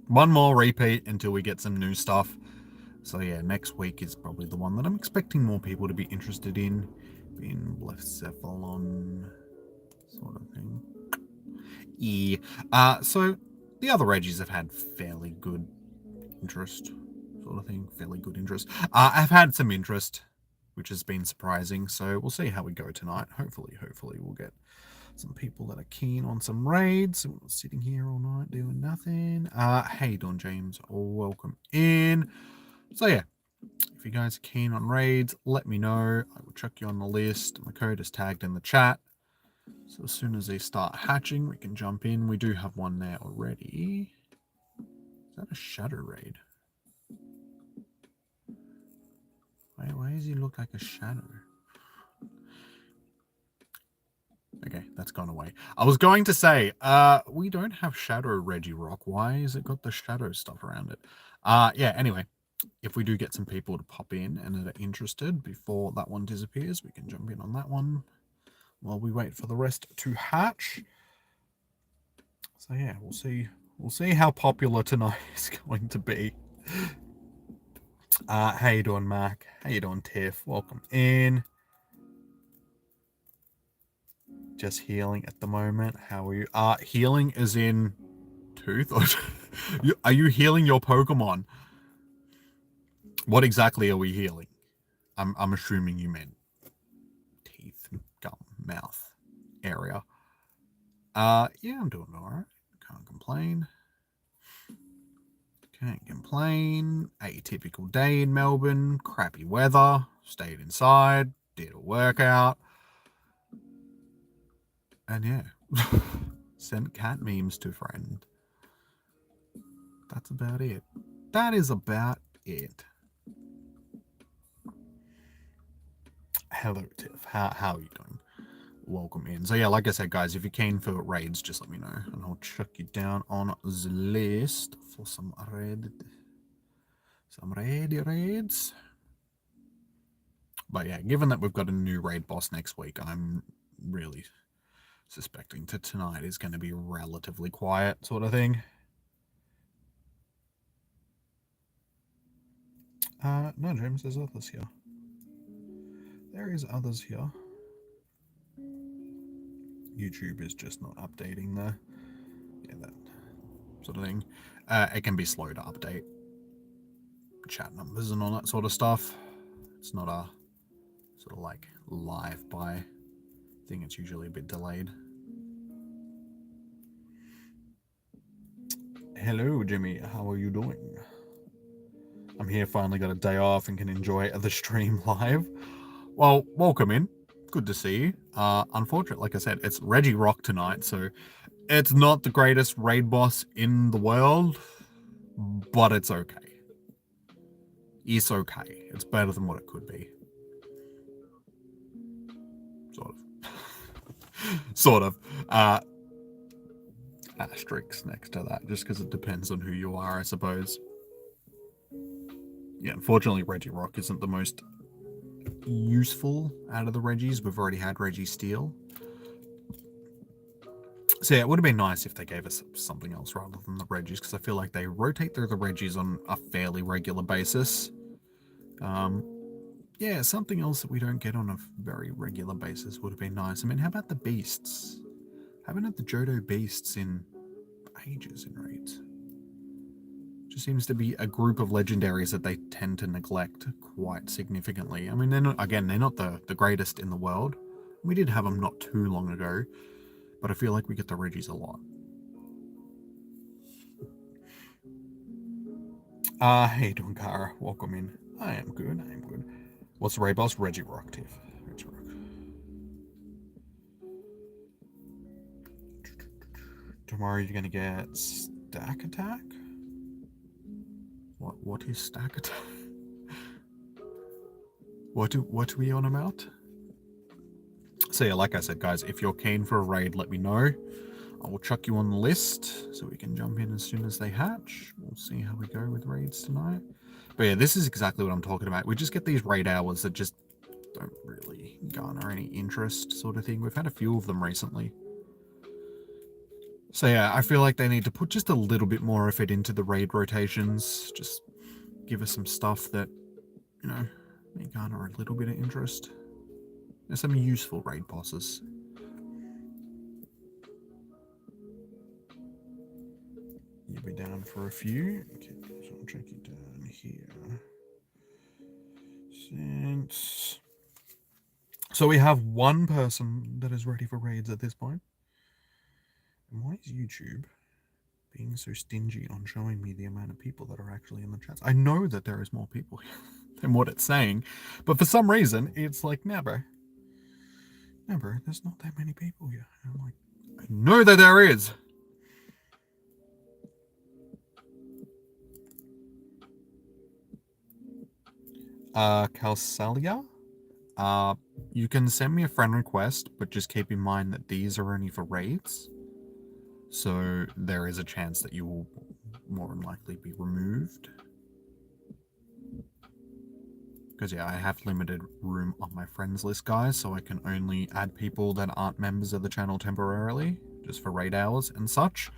one more repeat until we get some new stuff. So yeah, next week is probably the one that I'm expecting more people to be interested in. Being Blefcephalon sort of thing. Yeah. So the other Reggies have had fairly good interest, sort of thing. Fairly good interest. I've had some interest, which has been surprising. So we'll see how we go tonight. Hopefully we'll get some people that are keen on some raids. We're sitting here all night doing nothing. Hey, Don James, welcome in. So yeah, if you guys are keen on raids, let me know. I will chuck you on the list. My code is tagged in the chat. So as soon as they start hatching, we can jump in. We do have one there already. Is that a shadow raid? Why does he look like a shadow? Okay, that's gone away. I was going to say, we don't have Shadow Regirock. Why has it got the shadow stuff around it? Yeah, anyway, if we do get some people to pop in and are interested before that one disappears, we can jump in on that one while we wait for the rest to hatch. So yeah, we'll see how popular tonight is going to be. How you doing, Mac? How you doing, Tiff? Welcome in. Just healing at the moment. How are you? Healing is in tooth? Are you healing your Pokemon? What exactly are we healing? I'm assuming you meant teeth, gum, mouth area. Yeah, I'm doing alright. Can't complain. Can't complain. Atypical day in Melbourne. Crappy weather. Stayed inside. Did a workout. And yeah. Sent cat memes to friend. That's about it. That is about it. Hello, Tiff. How are you doing? Welcome in. So yeah, like I said, guys, if you're keen for raids, just let me know, and I'll chuck you down on the list for some raids. But yeah, given that we've got a new raid boss next week, I'm really suspecting that tonight is going to be relatively quiet, sort of thing. No, James, there's others here. There is others here. YouTube is just not updating that sort of thing. It can be slow to update chat numbers and all that sort of stuff. It's not a sort of like live by thing. It's usually a bit delayed. Hello, Jimmy. How are you doing? I'm here, finally got a day off and can enjoy the stream live. Well, welcome in. Good to see you. Unfortunately, like I said, it's Regirock tonight, so it's not the greatest raid boss in the world, but it's okay. It's okay. It's better than what it could be. Sort of. Sort of. Asterisks next to that, just because it depends on who you are, I suppose. Yeah, unfortunately, Regirock isn't the most useful out of the Reggies. We've already had Registeel. So yeah, it would have been nice if they gave us something else rather than the Reggies, because I feel like they rotate through the Reggies on a fairly regular basis. Yeah, something else that we don't get on a very regular basis would have been nice. I mean, how about the beasts? Haven't had the Johto beasts in ages in raids. Just seems to be a group of legendaries that they tend to neglect quite significantly. I mean, they're not the greatest in the world. We did have them not too long ago, but I feel like we get the Reggies a lot. Hey, doing, Kara? Welcome in. I am good. What's the raid boss? Regirock, Tiff. Regirock. Tomorrow you're gonna get Stack Attack? What is Stack Attack? What are we on about? So yeah, like I said, guys, if you're keen for a raid, let me know. I will chuck you on the list so we can jump in as soon as they hatch. We'll see how we go with raids tonight. But yeah, this is exactly what I'm talking about. We just get these raid hours that just don't really garner any interest, sort of thing. We've had a few of them recently. So yeah, I feel like they need to put just a little bit more effort into the raid rotations. Just give us some stuff that, you know, may garner a little bit of interest. There's some useful raid bosses. You'll be down for a few. Okay, so I'll check you down here. So we have one person that is ready for raids at this point. And why is YouTube being so stingy on showing me the amount of people that are actually in the chats? I know that there is more people than what it's saying, but for some reason, it's like, nah, bro. Nah, bro, there's not that many people here. And I'm like, I know that there is. Calcelia? You can send me a friend request, but just keep in mind that these are only for raids. So there is a chance that you will more than likely be removed. Because yeah, I have limited room on my friends list, guys, so I can only add people that aren't members of the channel temporarily, just for raid hours and such.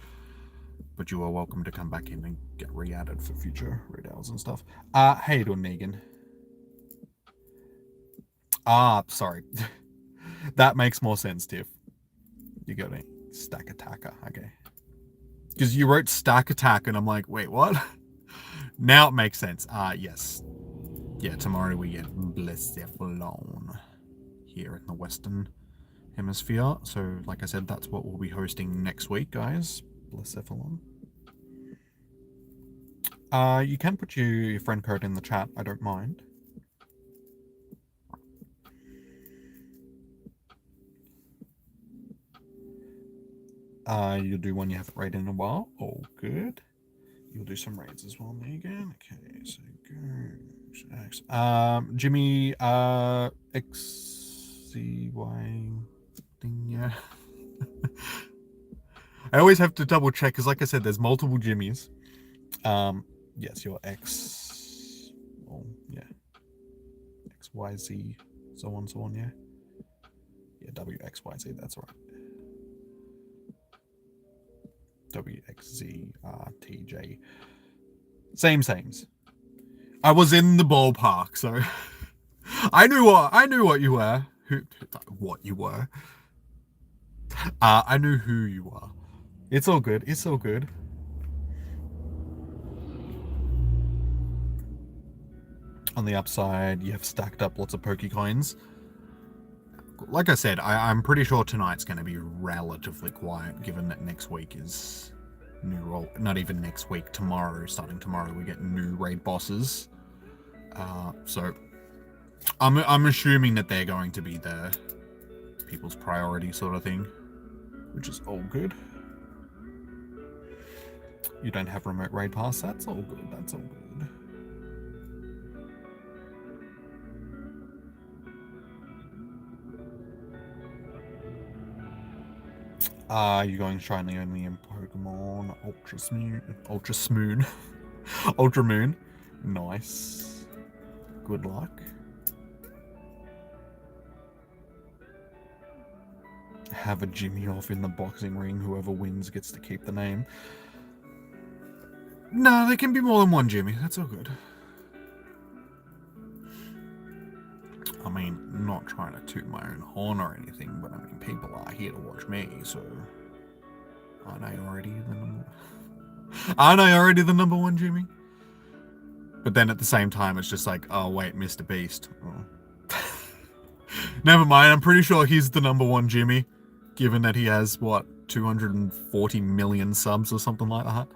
But you are welcome to come back in and get re-added for future raid hours and stuff. How you doing, Negan? Sorry. That makes more sense, Tiff. You got it. Stack attacker, okay. Because you wrote stack attack, and I'm like, wait, what? Now it makes sense. Yes. Yeah, tomorrow we get Blacephalon here in the Western Hemisphere. So, like I said, that's what we'll be hosting next week, guys. Blacephalon. You can put your friend code in the chat. I don't mind. You'll do one you haven't raided in a while. Oh, good. You'll do some raids as well, Megan. Okay, so go. X. Jimmy, XCY thing, yeah. I always have to double check because, like I said, there's multiple Jimmys. Yes, your X. Oh, yeah. XYZ, so on, yeah. Yeah, WXYZ, that's right. WXZRTJ. Sames. I was in the ballpark, so I knew what you were. What you were. I knew who you are. It's all good. It's all good. On the upside, you have stacked up lots of Pokecoins. Like I said, I'm pretty sure tonight's going to be relatively quiet, given that next week is new role. Not even next week. Starting tomorrow, we get new raid bosses. So I'm assuming that they're going to be the people's priority sort of thing, which is all good. You don't have remote raid pass. That's all good. That's all good. You're going shiny only in Pokemon Ultra Moon. Nice. Good luck. Have a Jimmy off in the boxing ring. Whoever wins gets to keep the name. No, there can be more than one Jimmy. That's all good. I mean, not trying to toot my own horn or anything, but I mean, people are here to watch me, so aren't I already the number one Jimmy? But then at the same time, it's just like, oh wait, Mr. Beast. Oh. Never mind. I'm pretty sure he's the number one Jimmy, given that he has what 240 million subs or something like that.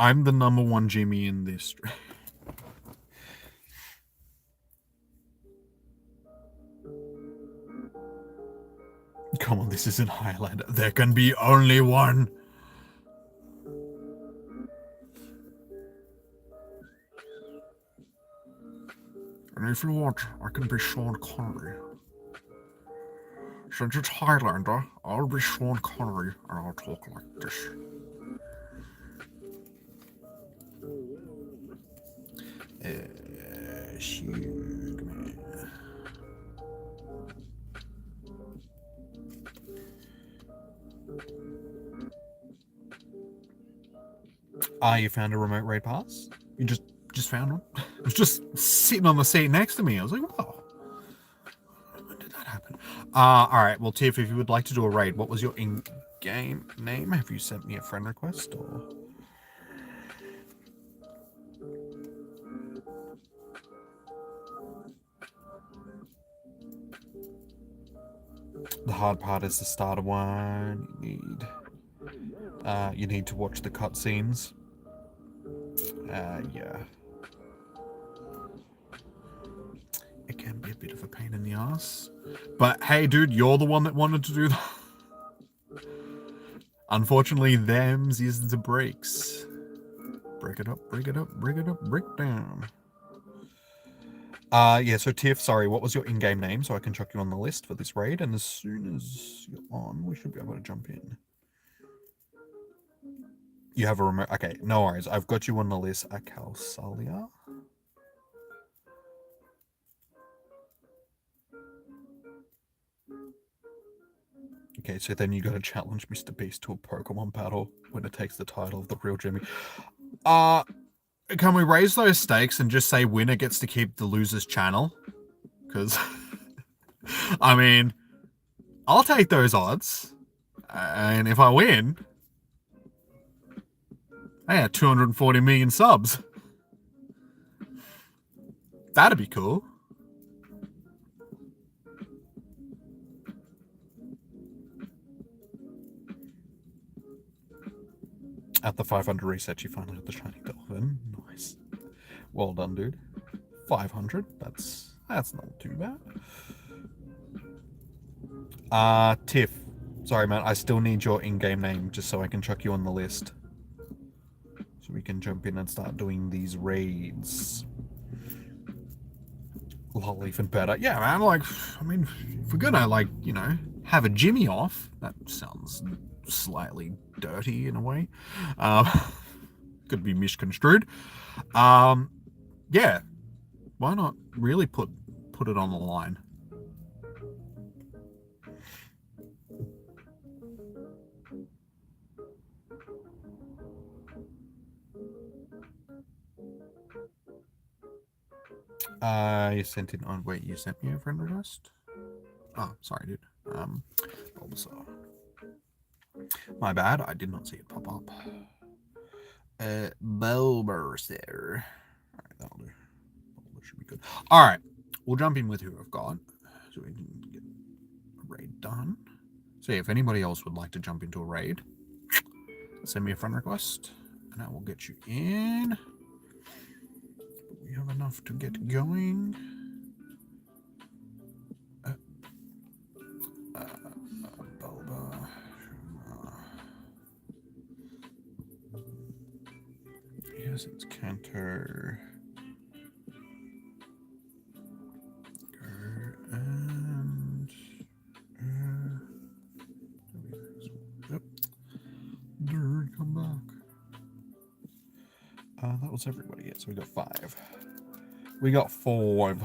I'm the number one Jimmy in this. Come on, this isn't Highlander. There can be only one. And if you want, I can be Sean Connery. Since it's Highlander, I'll be Sean Connery and I'll talk like this. Shoot, man. You found a remote raid pass? You just found one? It was just sitting on the seat next to me. I was like, oh, when did that happen? Alright, well, Tiff, if you would like to do a raid, what was your in-game name? Have you sent me a friend request, or...? The hard part is the starter one. You need to watch the cutscenes. Yeah. It can be a bit of a pain in the ass. But hey, dude, you're the one that wanted to do that. Unfortunately, them's is the breaks. Break it up, break it up, break it up, break down. Yeah, so Tiff, sorry, what was your in-game name so I can chuck you on the list for this raid? And as soon as you're on, we should be able to jump in. You have a remote... Okay, no worries. I've got you on the list. Akalsalia. Okay, so then you gotta challenge Mr. Beast to a Pokemon battle when it takes the title of the real Jimmy. Can we raise those stakes and just say winner gets to keep the loser's channel? Because, I mean, I'll take those odds. And if I win, I had 240 million subs. That'd be cool. At the 500 reset, you finally got the shiny dolphin. Nice. Well done, dude. 500. That's not too bad. Tiff. Sorry, man. I still need your in-game name just so I can chuck you on the list. So we can jump in and start doing these raids. Lol, even better. Yeah, man. Like, I mean, if we're gonna, like, you know, have a Jimmy off, that sounds slightly dirty in a way. Could be misconstrued. Yeah. Why not really put it on the line? You sent it on. Wait, you sent me a friend request? Oh, sorry, dude. Bulbasaur. My bad. I did not see it pop up. Bulbasaur. Alright, that'll do. Bulbasaur should be good. Alright, we'll jump in with who I've got so we can get a raid done. So yeah, if anybody else would like to jump into a raid, send me a friend request and I will get you in. We have enough to get going. Bulba. Yes, it's Canter. And yep. Dude, come back. That was everybody. Yeah, so we got 5. We got 5.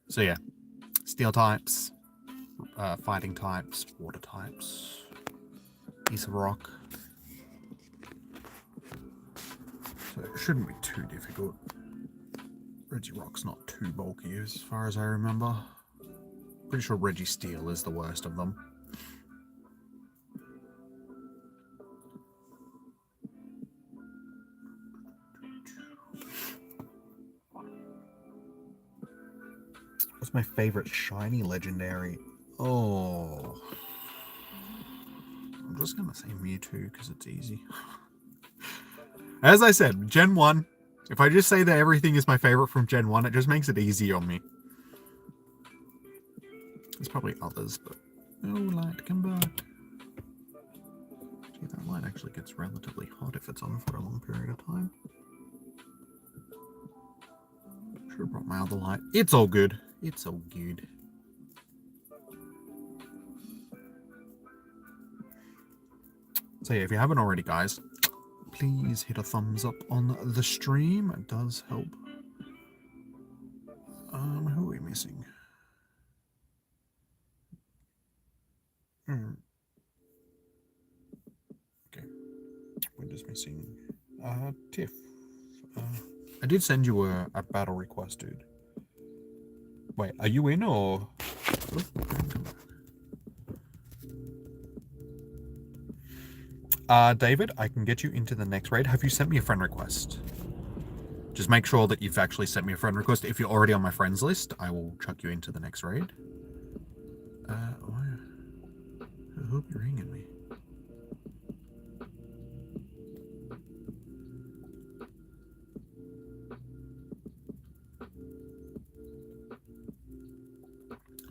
So yeah, steel types, fighting types, water types, piece of rock. So it shouldn't be too difficult. Regirock's not too bulky as far as I remember. Pretty sure Registeel is the worst of them. What's my favorite shiny legendary? Oh, I'm just gonna say Mewtwo because it's easy. As I said, Gen 1. If I just say that everything is my favorite from Gen 1, it just makes it easy on me. There's probably others, but... Oh, light, come back. Gee, that light actually gets relatively hot if it's on for a long period of time. Should have brought my other light. It's all good. It's all good. So yeah, if you haven't already, guys, please hit a thumbs up on the stream. It does help. Who are we missing? missing? Tiff. I did send you a battle request, dude. Wait, are you in or? David, I can get you into the next raid. Have you sent me a friend request? Just make sure that you've actually sent me a friend request. If you're already on my friends list, I will chuck you into the next raid. I hope you're ringing me.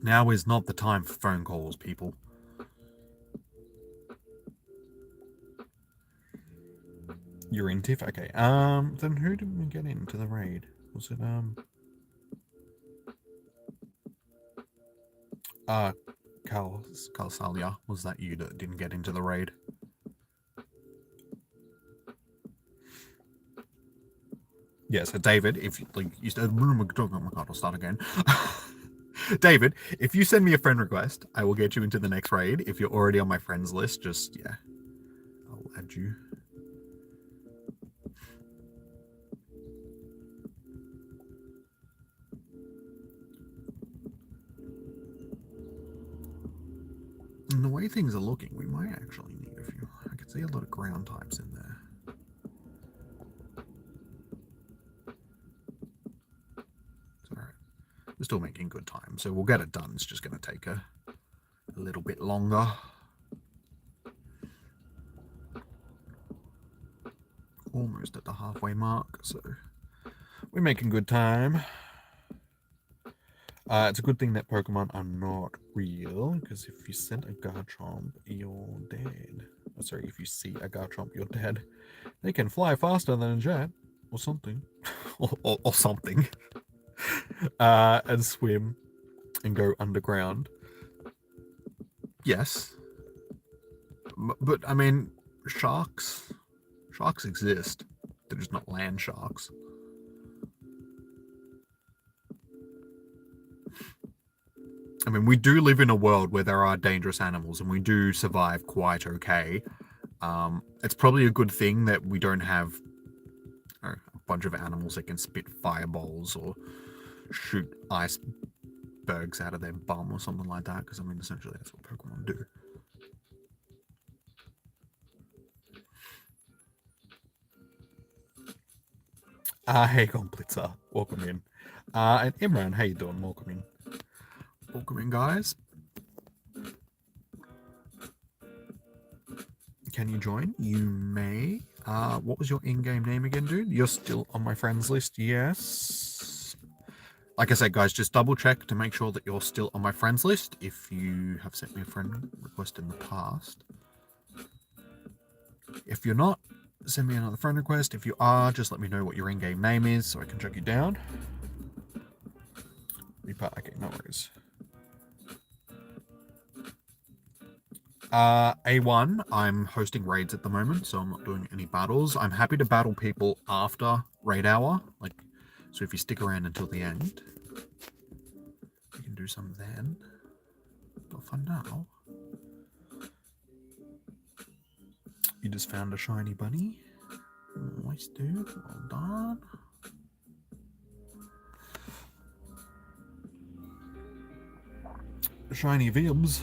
Now is not the time for phone calls, people. You're in, Tiff? Okay. Then who did we get into the raid? Was it, Calsalia? Was that you that didn't get into the raid? Yeah, so David, if you said, oh my god, I'll start again. David, if you send me a friend request, I will get you into the next raid. If you're already on my friends list, just, yeah, I'll add you. And the way things are looking, we might actually need a few. I can see a lot of ground types in there. It's alright. We're still making good time, so we'll get it done. It's just going to take a little bit longer. Almost at the halfway mark, so we're making good time. It's a good thing that Pokemon are not real, because if you send a Garchomp, you're dead. Oh, sorry, if you see a Garchomp, you're dead. They can fly faster than a jet, or something. or something. And swim, and go underground. Yes. But, I mean, sharks exist. They're just not land sharks. I mean, we do live in a world where there are dangerous animals, and we do survive quite okay. It's probably a good thing that we don't have a bunch of animals that can spit fireballs or shoot icebergs out of their bum or something like that, because, I mean, essentially that's what Pokemon do. Hey, Blitzer, welcome in. And Imran, how you doing? Welcome in. Welcome in, guys. Can you join? You may. What was your in-game name again, dude? You're still on my friends list, yes. Like I said, guys, just double check to make sure that you're still on my friends list if you have sent me a friend request in the past. If you're not, send me another friend request. If you are, just let me know what your in-game name is so I can track you down. Okay, no worries. A1, I'm hosting raids at the moment, so I'm not doing any battles. I'm happy to battle people after raid hour, so if you stick around until the end, you can do some then. But for now, you just found a shiny bunny. Nice, dude. Well done. Shiny Vibs.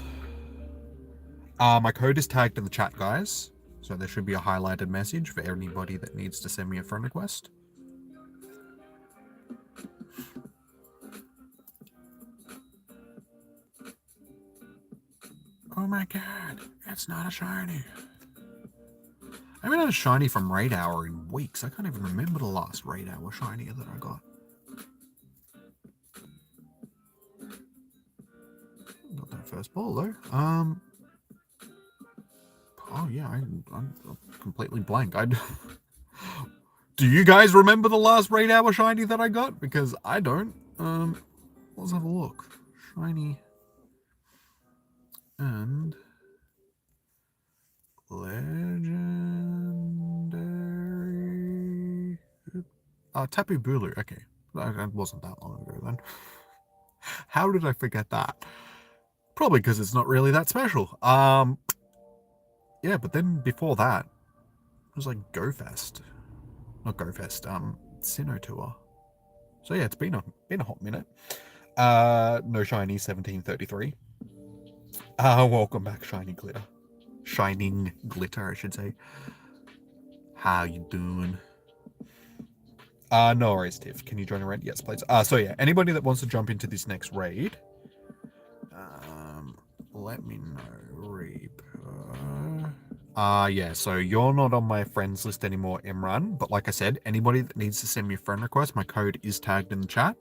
My code is tagged in the chat, guys. So there should be a highlighted message for anybody that needs to send me a friend request. Oh my god, it's not a shiny. I haven't had a shiny from Raid Hour in weeks. I can't even remember the last Raid Hour shiny that I got. Got that first ball though. Oh yeah, I'm completely blank. Do you guys remember the last Raid Hour shiny that I got? Because I don't. Let's have a look. Shiny and legendary. Tapu Bulu. Okay, that wasn't that long ago then. How did I forget that? Probably because it's not really that special. Yeah, but then before that, was like GoFest. Not GoFest, Sinnoh Tour. So yeah, it's been a hot minute. No shiny 1733. Welcome back, Shiny Glitter. Shining Glitter, I should say. How you doing? No worries, Tiff. Can you join a raid? Yes, please. So yeah, anybody that wants to jump into this next raid, let me know. Reaper. Yeah, so you're not on my friends list anymore, Imran. But like I said, anybody that needs to send me a friend request, my code is tagged in the chat.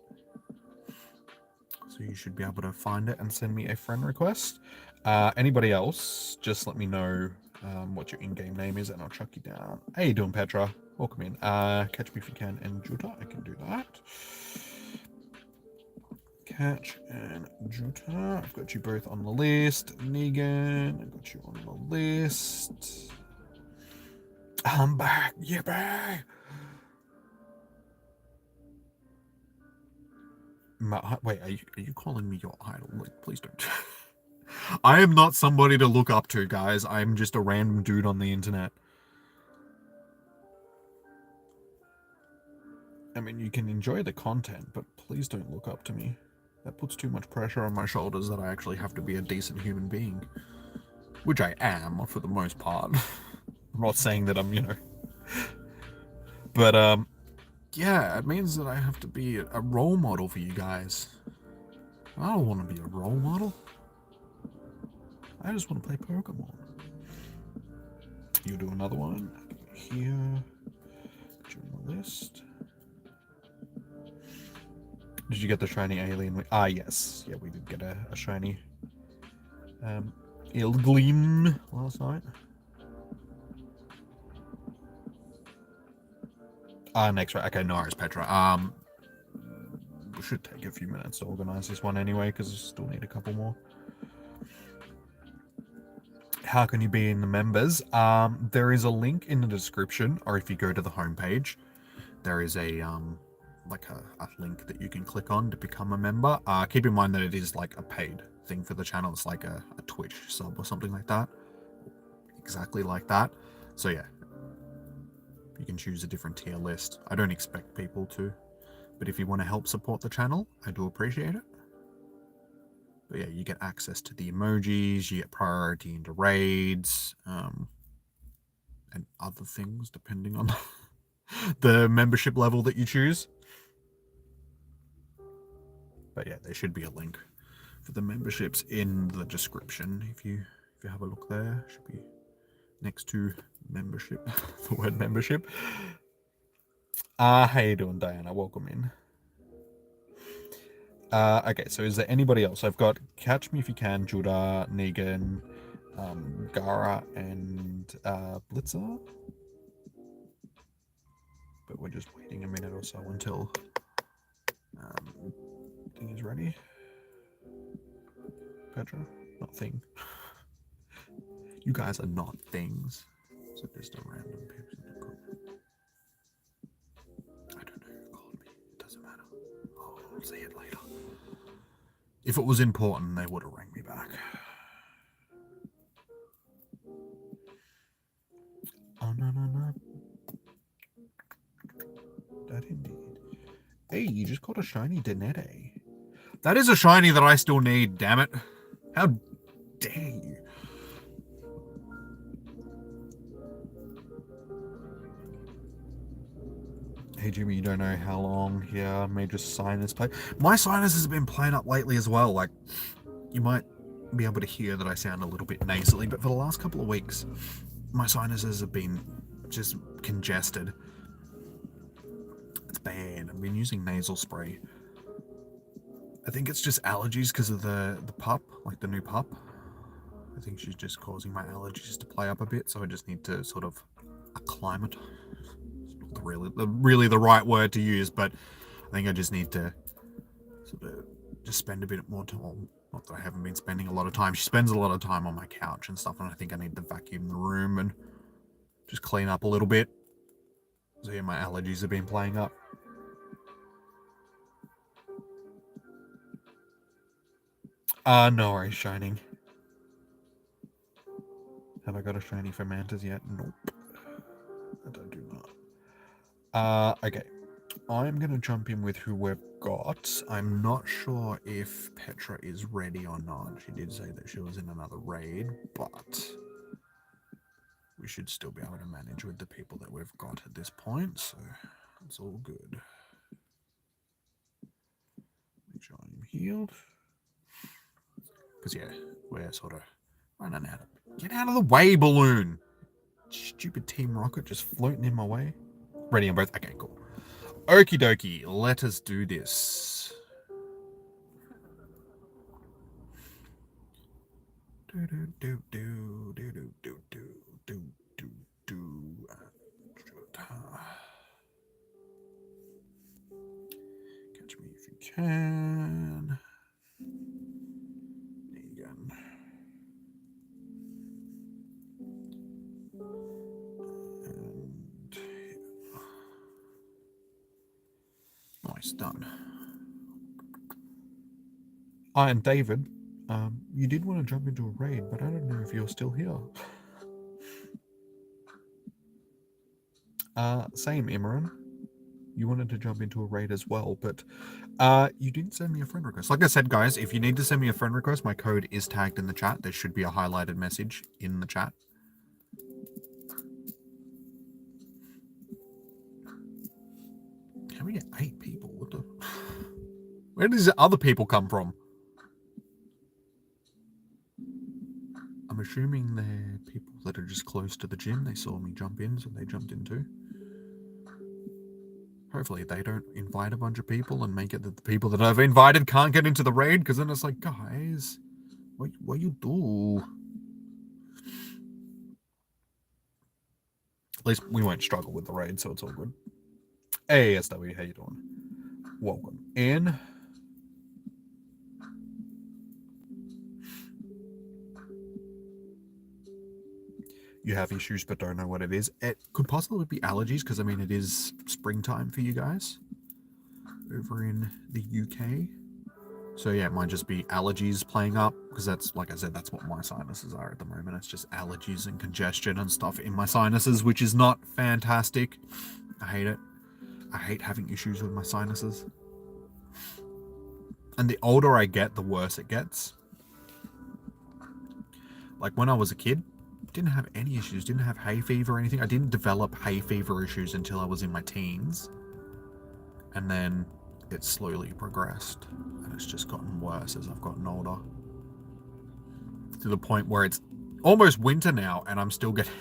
So you should be able to find it and send me a friend request. Anybody else, just let me know what your in-game name is and I'll chuck you down. How you doing, Petra? Welcome in. Catch me if you can and Juta. I can do that. Catch and Juta. I've got you both on the list. Negan, I've got you on the list. I'm back. Yippee! Wait, are you calling me your idol? Like, please don't. I am not somebody to look up to, guys. I'm just a random dude on the internet. I mean, you can enjoy the content, but please don't look up to me. That puts too much pressure on my shoulders that I actually have to be a decent human being. Which I am, for the most part. I'm not saying that I'm, But, yeah, it means that I have to be a role model for you guys. I don't want to be a role model. I just want to play Pokemon. You do another one. Here. Put you on the list. Did you get the shiny alien? Yes. Yeah, we did get a shiny Ilgleam last night. Next right. Okay, no worries, Petra. We should take a few minutes to organize this one anyway, because we still need a couple more. How can you be in the members? There is a link in the description, or if you go to the homepage, there is a like a link that you can click on to become a member. Keep in mind that it is like a paid thing for the channel. It's like a Twitch sub or something like that. Exactly like that. So yeah, you can choose a different tier list. I don't expect people to, but if you want to help support the channel, I do appreciate it. But yeah, you get access to the emojis, you get priority into raids, and other things depending on the membership level that you choose. But yeah, there should be a link for the memberships in the description. If you have a look there, should be next to membership, the word membership. How you doing, Diana? Welcome in. Okay, so is there anybody else? I've got Catch Me If You Can, Judah, Negan, Gara, and Blitzer. But we're just waiting a minute or so until thing is ready. Petra? Not thing. You guys are not things. So just a random person to call. I don't know who called me. It doesn't matter. I'll see it later. If it was important, they would have rang me back. Oh, no. That indeed. Hey, you just got a shiny Danette. That is a shiny that I still need, damn it. How dare you? Hey Jimmy, you don't know how long here major sinus play. My sinus has been playing up lately as well. Like, you might be able to hear that I sound a little bit nasally, but for the last couple of weeks, my sinuses have been just congested. It's bad. I've been using nasal spray. I think it's just allergies because of the pup, like the new pup. I think she's just causing my allergies to play up a bit, so I just need to sort of acclimate. Really the right word to use, but I think I just need to sort of just spend a bit more time. Not that I haven't been spending a lot of time. She spends a lot of time on my couch and stuff, and I think I need to vacuum the room and just clean up a little bit. So yeah, my allergies have been playing up. No worries, Shining. Have I got a shiny for Mantas yet? Nope. don't do that. Okay. I'm going to jump in with who we've got. I'm not sure if Petra is ready or not. She did say that she was in another raid, but we should still be able to manage with the people that we've got at this point, so it's all good. Make sure I'm healed. Because, yeah, we're sort of running out of... Get out of the way, Balloon! Stupid Team Rocket just floating in my way. Ready on both? Okay, cool. Okie dokie, let us do this. Do do do do do do do do do do. Catch me if you can. Again. And nice, done. And David, you did want to jump into a raid, but I don't know if you're still here. Same, Imran. You wanted to jump into a raid as well, but you didn't send me a friend request. Like I said, guys, if you need to send me a friend request, my code is tagged in the chat. There should be a highlighted message in the chat. How we get 8 people? What the... Where does the other people come from? I'm assuming they're people that are just close to the gym. They saw me jump in, so they jumped in too. Hopefully they don't invite a bunch of people and make it that the people that I've invited can't get into the raid, because then it's like, guys, what you do? At least we won't struggle with the raid, so it's all good. Hey, SW, how you doing? Welcome in. You have issues but don't know what it is. It could possibly be allergies, because, I mean, it is springtime for you guys over in the UK. So, yeah, it might just be allergies playing up, because that's, like I said, that's what my sinuses are at the moment. It's just allergies and congestion and stuff in my sinuses, which is not fantastic. I hate it. I hate having issues with my sinuses. And the older I get, the worse it gets. Like, when I was a kid, didn't have any issues, didn't have hay fever or anything. I didn't develop hay fever issues until I was in my teens. And then it slowly progressed. And it's just gotten worse as I've gotten older. To the point where it's almost winter now and I'm still getting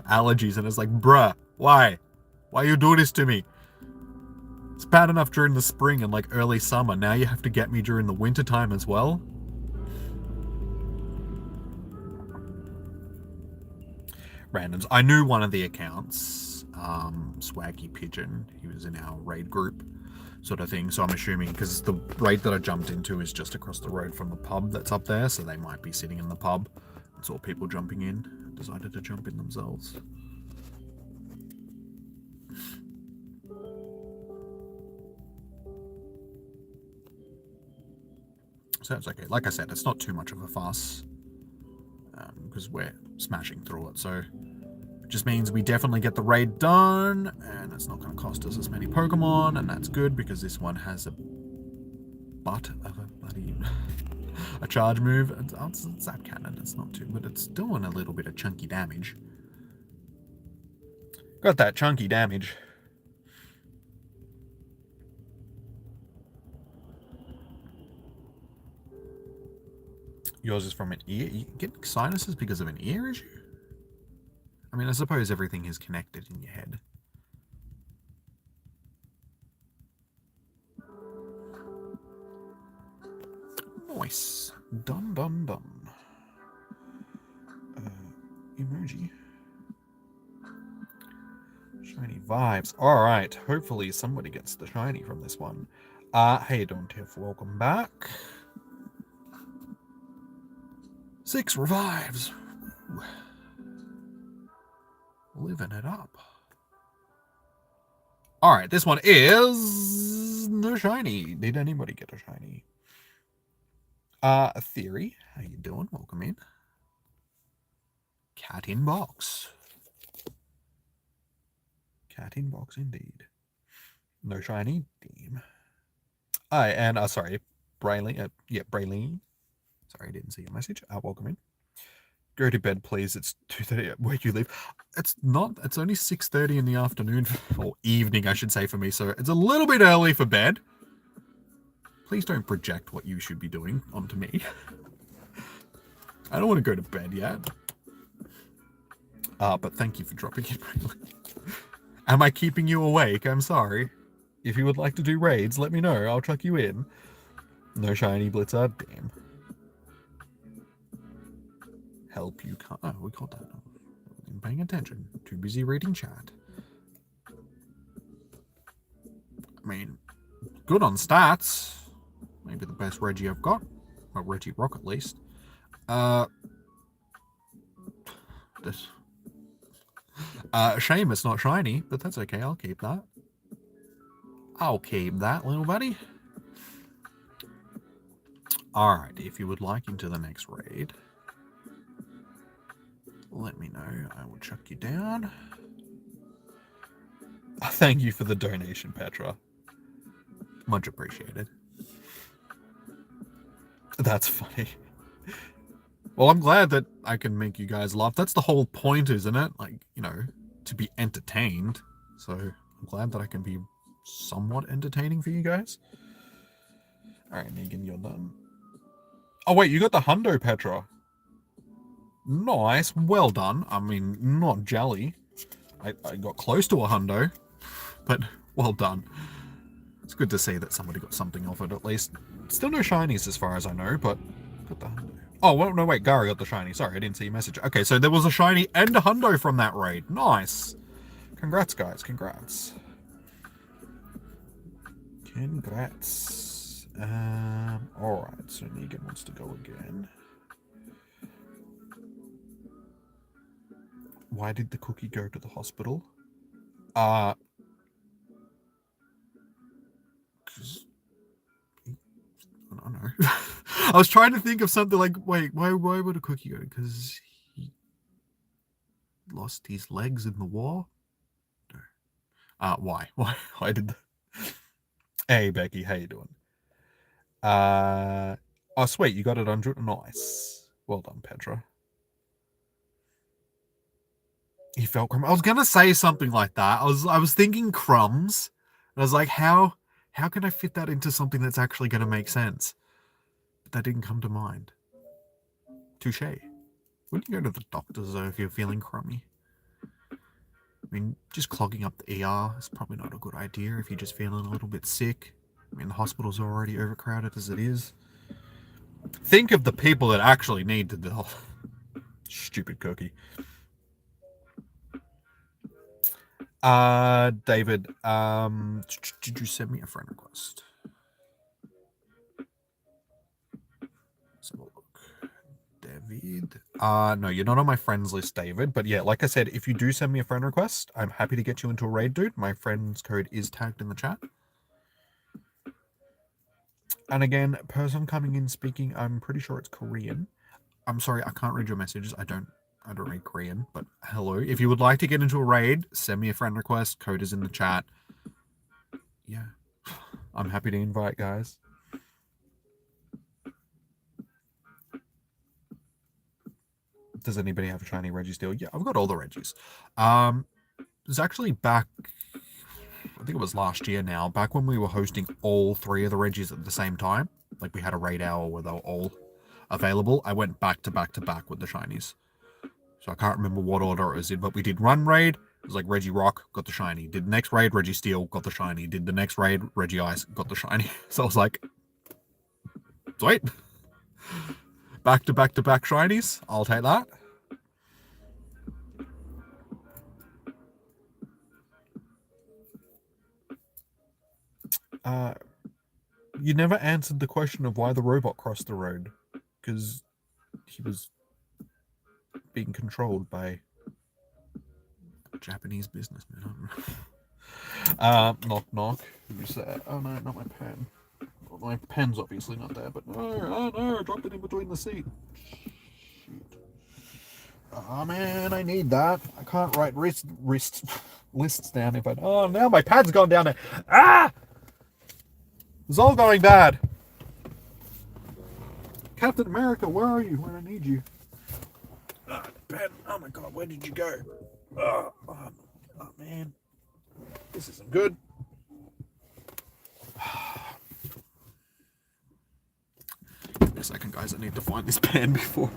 allergies. And it's like, bruh, why? Why you do this to me? It's bad enough during the spring and like early summer. Now you have to get me during the winter time as well. Randoms. I knew one of the accounts, Swaggy Pigeon. He was in our raid group sort of thing. So I'm assuming, because the raid that I jumped into is just across the road from the pub that's up there. So they might be sitting in the pub. And saw people jumping in. Decided to jump in themselves. So it's okay. Like I said, it's not too much of a fuss. Because we're smashing through it. So it just means we definitely get the raid done, and it's not going to cost us as many Pokemon, and that's good because this one has a butt of a bloody a charge move. It's Zap Cannon. It's not too, but it's doing a little bit of chunky damage. Got that chunky damage. Yours is from an ear. You get sinuses because of an ear issue? I mean, I suppose everything is connected in your head. Nice. Done, done, done. Emoji. Shiny vibes. Alright, hopefully somebody gets the shiny from this one. Hey, don't Tiff, welcome back. 6 revives. Ooh. Living it up. Alright, this one is no shiny. Did anybody get a shiny? Theory, how you doing? Welcome in. Cat in box. Cat inbox indeed. No shiny. Damn. And sorry, Brayley. Brayley. Sorry, I didn't see your message. Welcome in. Go to bed, please. It's 2:30. Where you live? It's not. It's only 6:30 in the afternoon, or evening, I should say, for me. So it's a little bit early for bed. Please don't project what you should be doing onto me. I don't want to go to bed yet. But thank you for dropping in. Am I keeping you awake? I'm sorry. If you would like to do raids, let me know. I'll chuck you in. No shiny Blitzer. Damn. Help you can't. Oh, we got that. I'm paying attention. Too busy reading chat. I mean, good on stats. Maybe the best Reggie I've got. Well, Regirock at least. This. Shame it's not shiny, but that's okay. I'll keep that. I'll keep that, little buddy. Alright, if you would like into the next raid, let me know. I will chuck you down. Thank you for the donation, Petra. Much appreciated. That's funny. Well, I'm glad that I can make you guys laugh. That's the whole point, isn't it? Like, you know, to be entertained. So I'm glad that I can be somewhat entertaining for you guys. Alright, Negan, you're done. Oh, wait, you got the hundo, Petra. Nice. Well done. I mean, not jelly. I got close to a hundo, but well done. It's good to see that somebody got something off it, at least. Still no shinies as far as I know, but got the hundo. Oh, well, no, wait, Gary got the shiny. Sorry, I didn't see your message. Okay, so there was a shiny and a hundo from that raid. Nice. Congrats, guys. Congrats. Congrats. Alright, so Negan wants to go again. Why did the cookie go to the hospital? I don't know. I was trying to think of something like, wait, why would a cookie go? Because he lost his legs in the war? No. Why? Why did the... Hey, Becky, how you doing? Oh, sweet, you got it on... Nice. Well done, Petra. He felt crumbs. I was gonna say something like that. I was thinking crumbs. And I was like, how can I fit that into something that's actually gonna make sense? But that didn't come to mind. Touche. Wouldn't you go to the doctors though if you're feeling crummy? I mean, just clogging up the ER is probably not a good idea if you're just feeling a little bit sick. I mean, the hospitals are already overcrowded as it is. Think of the people that actually need the help. Stupid cookie. David, did you send me a friend request? Let's have a look. David. No, you're not on my friends list, David. But yeah, like I said, if you do send me a friend request, I'm happy to get you into a raid, dude. My friend's code is tagged in the chat. And again, person coming in speaking, I'm pretty sure it's Korean. I'm sorry, I can't read your messages. I don't read Korean, but hello. If you would like to get into a raid, send me a friend request. Code is in the chat. Yeah. I'm happy to invite, guys. Does anybody have a shiny Reggie still? Yeah, I've got all the Reggies. It was actually back, I think it was last year now, back when we were hosting all three of the Reggies at the same time. Like we had a raid hour where they were all available. I went back to back to back with the shinies. So I can't remember what order it was in, but we did one raid. It was like Regirock, got the shiny. Did the next raid, Registeel, got the shiny. Did the next raid, Regice, got the shiny. So I was like, sweet. Back to back to back shinies. I'll take that. You never answered the question of why the robot crossed the road. Because he was being controlled by a Japanese businessman. Knock knock. Who's there? Oh no, not my pen. Well, my pen's obviously not there, but no, oh no, I dropped it in between the seat. Shoot. Oh man, I need that. I can't write wrist lists down if I... Oh, now my pad's gone down there. Ah! It's all going bad. Captain America, where are you when I need you? Ben, oh my god, where did you go? Oh, man. This isn't good. Give me a second, guys. I need to find this pen before...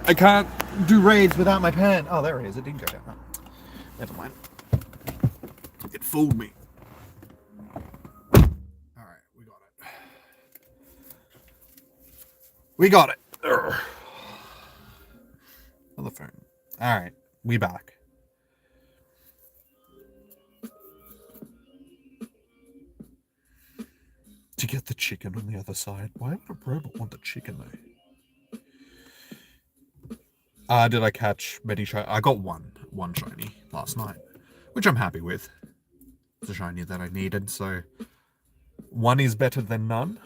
I can't do raids without my pen. Oh, there it is. It didn't go down. Oh, never mind. It fooled me. Alright, we got it. We got it. Urgh. On the phone. Alright, we back. To get the chicken on the other side. Why would a robot want the chicken though? Did I catch many shiny? I got one shiny last night, which I'm happy with. It's a shiny that I needed, so one is better than none.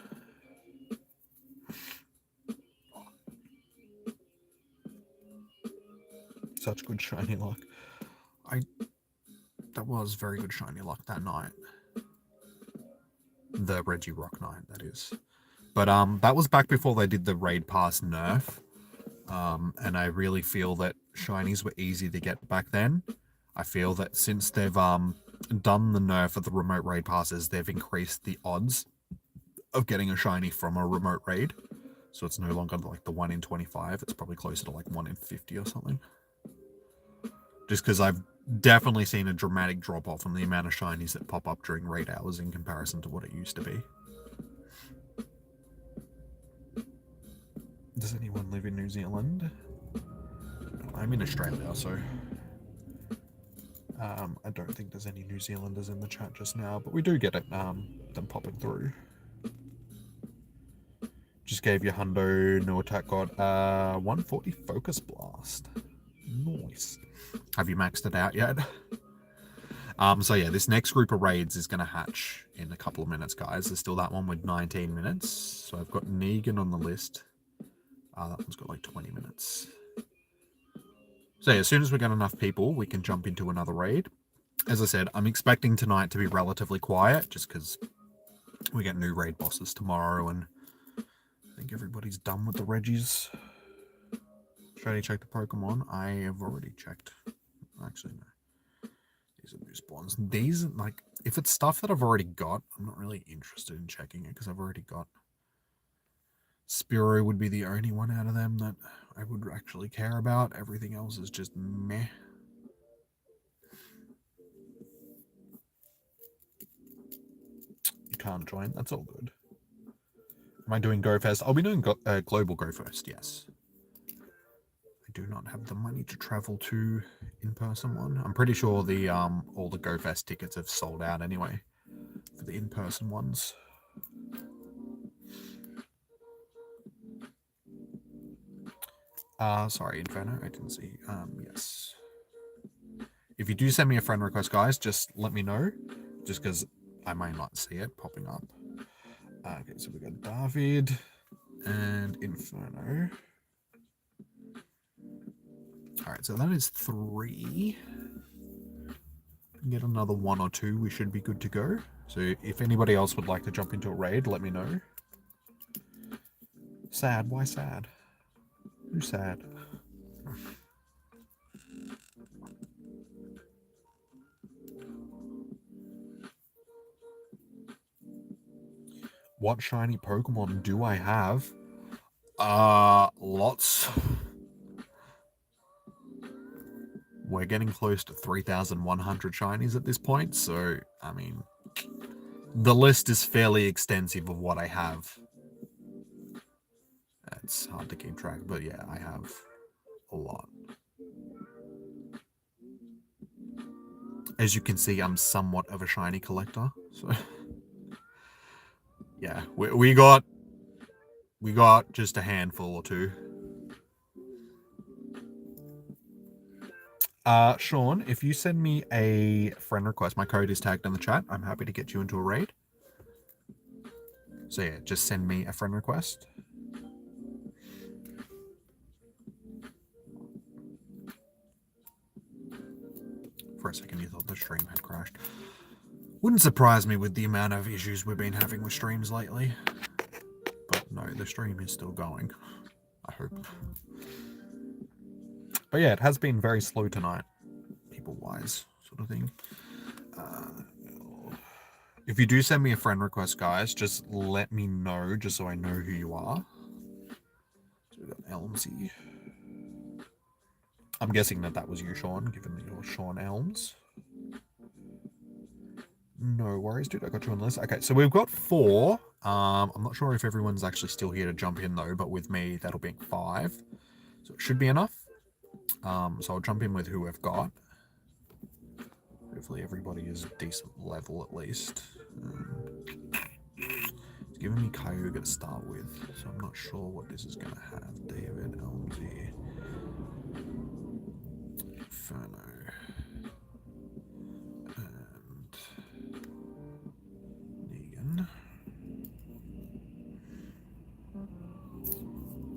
Such good shiny luck. That was very good shiny luck that night. The Regirock night, that is. But that was back before they did the raid pass nerf. And I really feel that shinies were easy to get back then. I feel that since they've done the nerf of the remote raid passes, they've increased the odds of getting a shiny from a remote raid. So it's no longer like the 1 in 25. It's probably closer to like 1 in 50 or something. Just because I've definitely seen a dramatic drop off in the amount of shinies that pop up during raid hours in comparison to what it used to be. Does anyone live in New Zealand? I'm in Australia, so I don't think there's any New Zealanders in the chat just now, but we do get it, them popping through. Just gave you hundo, no attack god, 140 focus blast. Nice. Have you maxed it out yet? So yeah, this next group of raids is going to hatch in a couple of minutes, guys. There's still that one with 19 minutes. So I've got Negan on the list. That one's got like 20 minutes. So yeah, as soon as we get enough people, we can jump into another raid. As I said, I'm expecting tonight to be relatively quiet, just because we get new raid bosses tomorrow, and I think everybody's done with the Regis. Should I check the Pokemon? I have already checked. Actually, no. These are new spawns. These, like, if it's stuff that I've already got, I'm not really interested in checking it, because I've already got... Spearow would be the only one out of them that I would actually care about. Everything else is just meh. You can't join. That's all good. Am I doing Go Fest? I'll be doing Global Go Fest, yes. I do not have the money to travel to in-person one. I'm pretty sure the all the Go Fest tickets have sold out anyway for the in-person ones. Sorry, Inferno, I didn't see. Yes. If you do send me a friend request, guys, just let me know. Just because I might not see it popping up. Okay, so we got David and Inferno. Alright, so that is 3. Get another 1 or 2, we should be good to go. So if anybody else would like to jump into a raid, let me know. Sad, why sad? Who's sad? What shiny Pokemon do I have? Lots. We're getting close to 3,100 shinies at this point, so, I mean, the list is fairly extensive of what I have. It's hard to keep track, but yeah, I have a lot. As you can see, I'm somewhat of a shiny collector, so yeah, we got just a handful or 2. Sean, if you send me a friend request, my code is tagged in the chat. I'm happy to get you into a raid. So yeah, just send me a friend request. For a second you thought the stream had crashed. Wouldn't surprise me with the amount of issues we've been having with streams lately. But no, the stream is still going. I hope. But yeah, it has been very slow tonight, people-wise, sort of thing. If you do send me a friend request, guys, just let me know, just so I know who you are. So we've got Elmsy. I'm guessing that was you, Sean, given that you're Sean Elms. No worries, dude. I got you on the list. Okay, so we've got 4. I'm not sure if everyone's actually still here to jump in, though, but with me, that'll be 5. So it should be enough. So I'll jump in with who we've got. Hopefully everybody is a decent level, at least. It's giving me Kyogre to start with, so I'm not sure what this is going to have. David, Elmsy, Inferno, and Negan.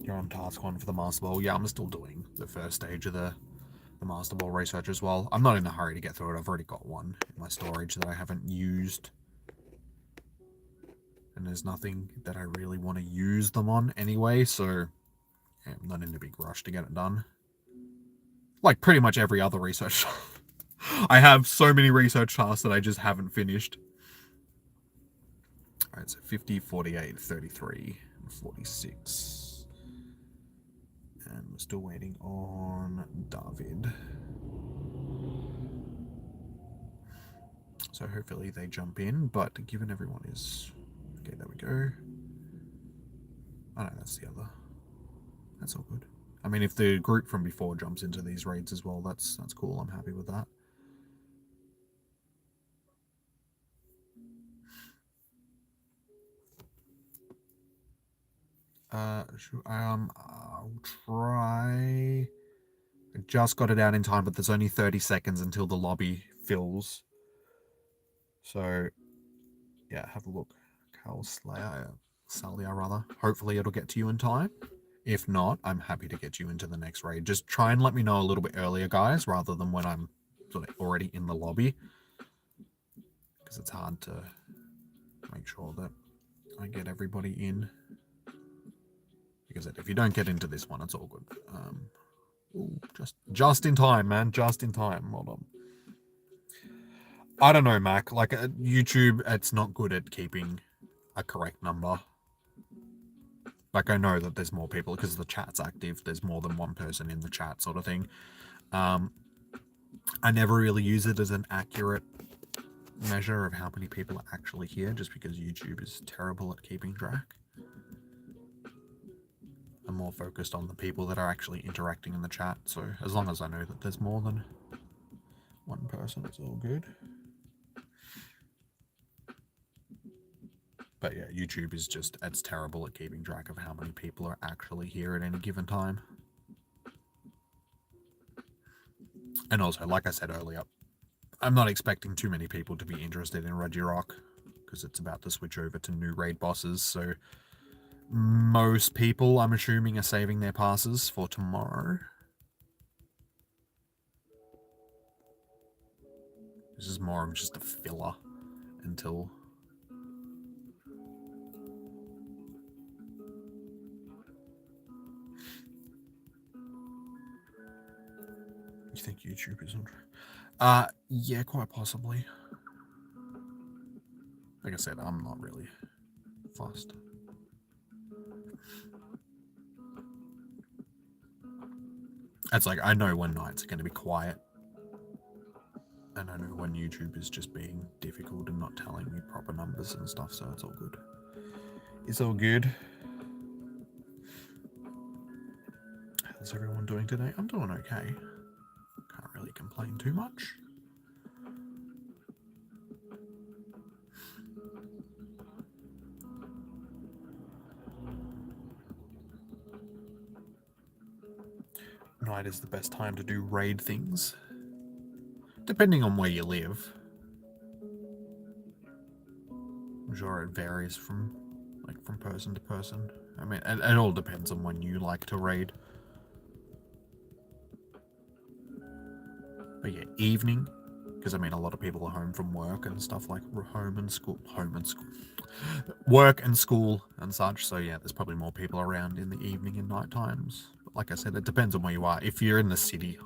You're on task 1 for the Master Ball. Yeah, I'm still doing the first stage of the Master Ball research as well. I'm not in a hurry to get through it. I've already got one in my storage that I haven't used. And there's nothing that I really want to use them on anyway, so yeah, I'm not in a big rush to get it done. Like pretty much every other research. I have so many research tasks that I just haven't finished. Alright, so 50, 48, 33, and 46. And we're still waiting on David. So hopefully they jump in, but given everyone is... Okay, there we go. Oh no, that's the other. That's all good. I mean, if the group from before jumps into these raids as well, that's cool. I'm happy with that. I'll try. I just got it out in time, but there's only 30 seconds until the lobby fills. So, yeah, have a look. Salia, rather. Hopefully it'll get to you in time. If not, I'm happy to get you into the next raid. Just try and let me know a little bit earlier, guys, rather than when I'm sort of already in the lobby. Because it's hard to make sure that I get everybody in. Because if you don't get into this one, it's all good. Ooh, just in time, man. Just in time. Hold on. I don't know, Mac. Like, YouTube, it's not good at keeping a correct number. Like, I know that there's more people because the chat's active. There's more than one person in the chat sort of thing. I never really use it as an accurate measure of how many people are actually here, just because YouTube is terrible at keeping track. I'm more focused on the people that are actually interacting in the chat, so as long as I know that there's more than one person, it's all good. But yeah, YouTube is just, it's terrible at keeping track of how many people are actually here at any given time. And also, like I said earlier, I'm not expecting too many people to be interested in Regirock, because it's about to switch over to new raid bosses, so most people, I'm assuming, are saving their passes for tomorrow. This is more of just a filler until... You think YouTube is on? Yeah, quite possibly. Like I said, I'm not really fussed. It's like, I know when nights are going to be quiet. And I know when YouTube is just being difficult and not telling me proper numbers and stuff, so it's all good. It's all good. How's everyone doing today? I'm doing okay. Can't really complain too much. Night is the best time to do raid things. Depending on where you live. I'm sure it varies from person to person. I mean, it all depends on when you like to raid. But yeah, evening Because I mean, a lot of people are home from work and stuff, like work and school and such. So yeah, there's probably more people around in the evening and night times. But like I said, it depends on where you are. If you're in the city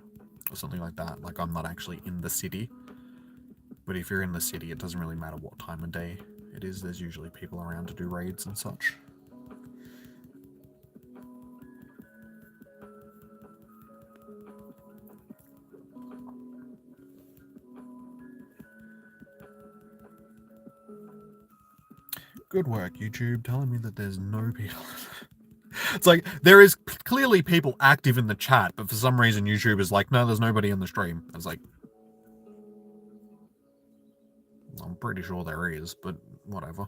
or something like that, like I'm not actually in the city, but if you're in the city, it doesn't really matter what time of day it is. There's usually people around to do raids and such. Good work, YouTube, telling me that there's no people. It's like, there is clearly people active in the chat, but for some reason YouTube is like, no, there's nobody in the stream. It's like, I'm pretty sure there is, but whatever.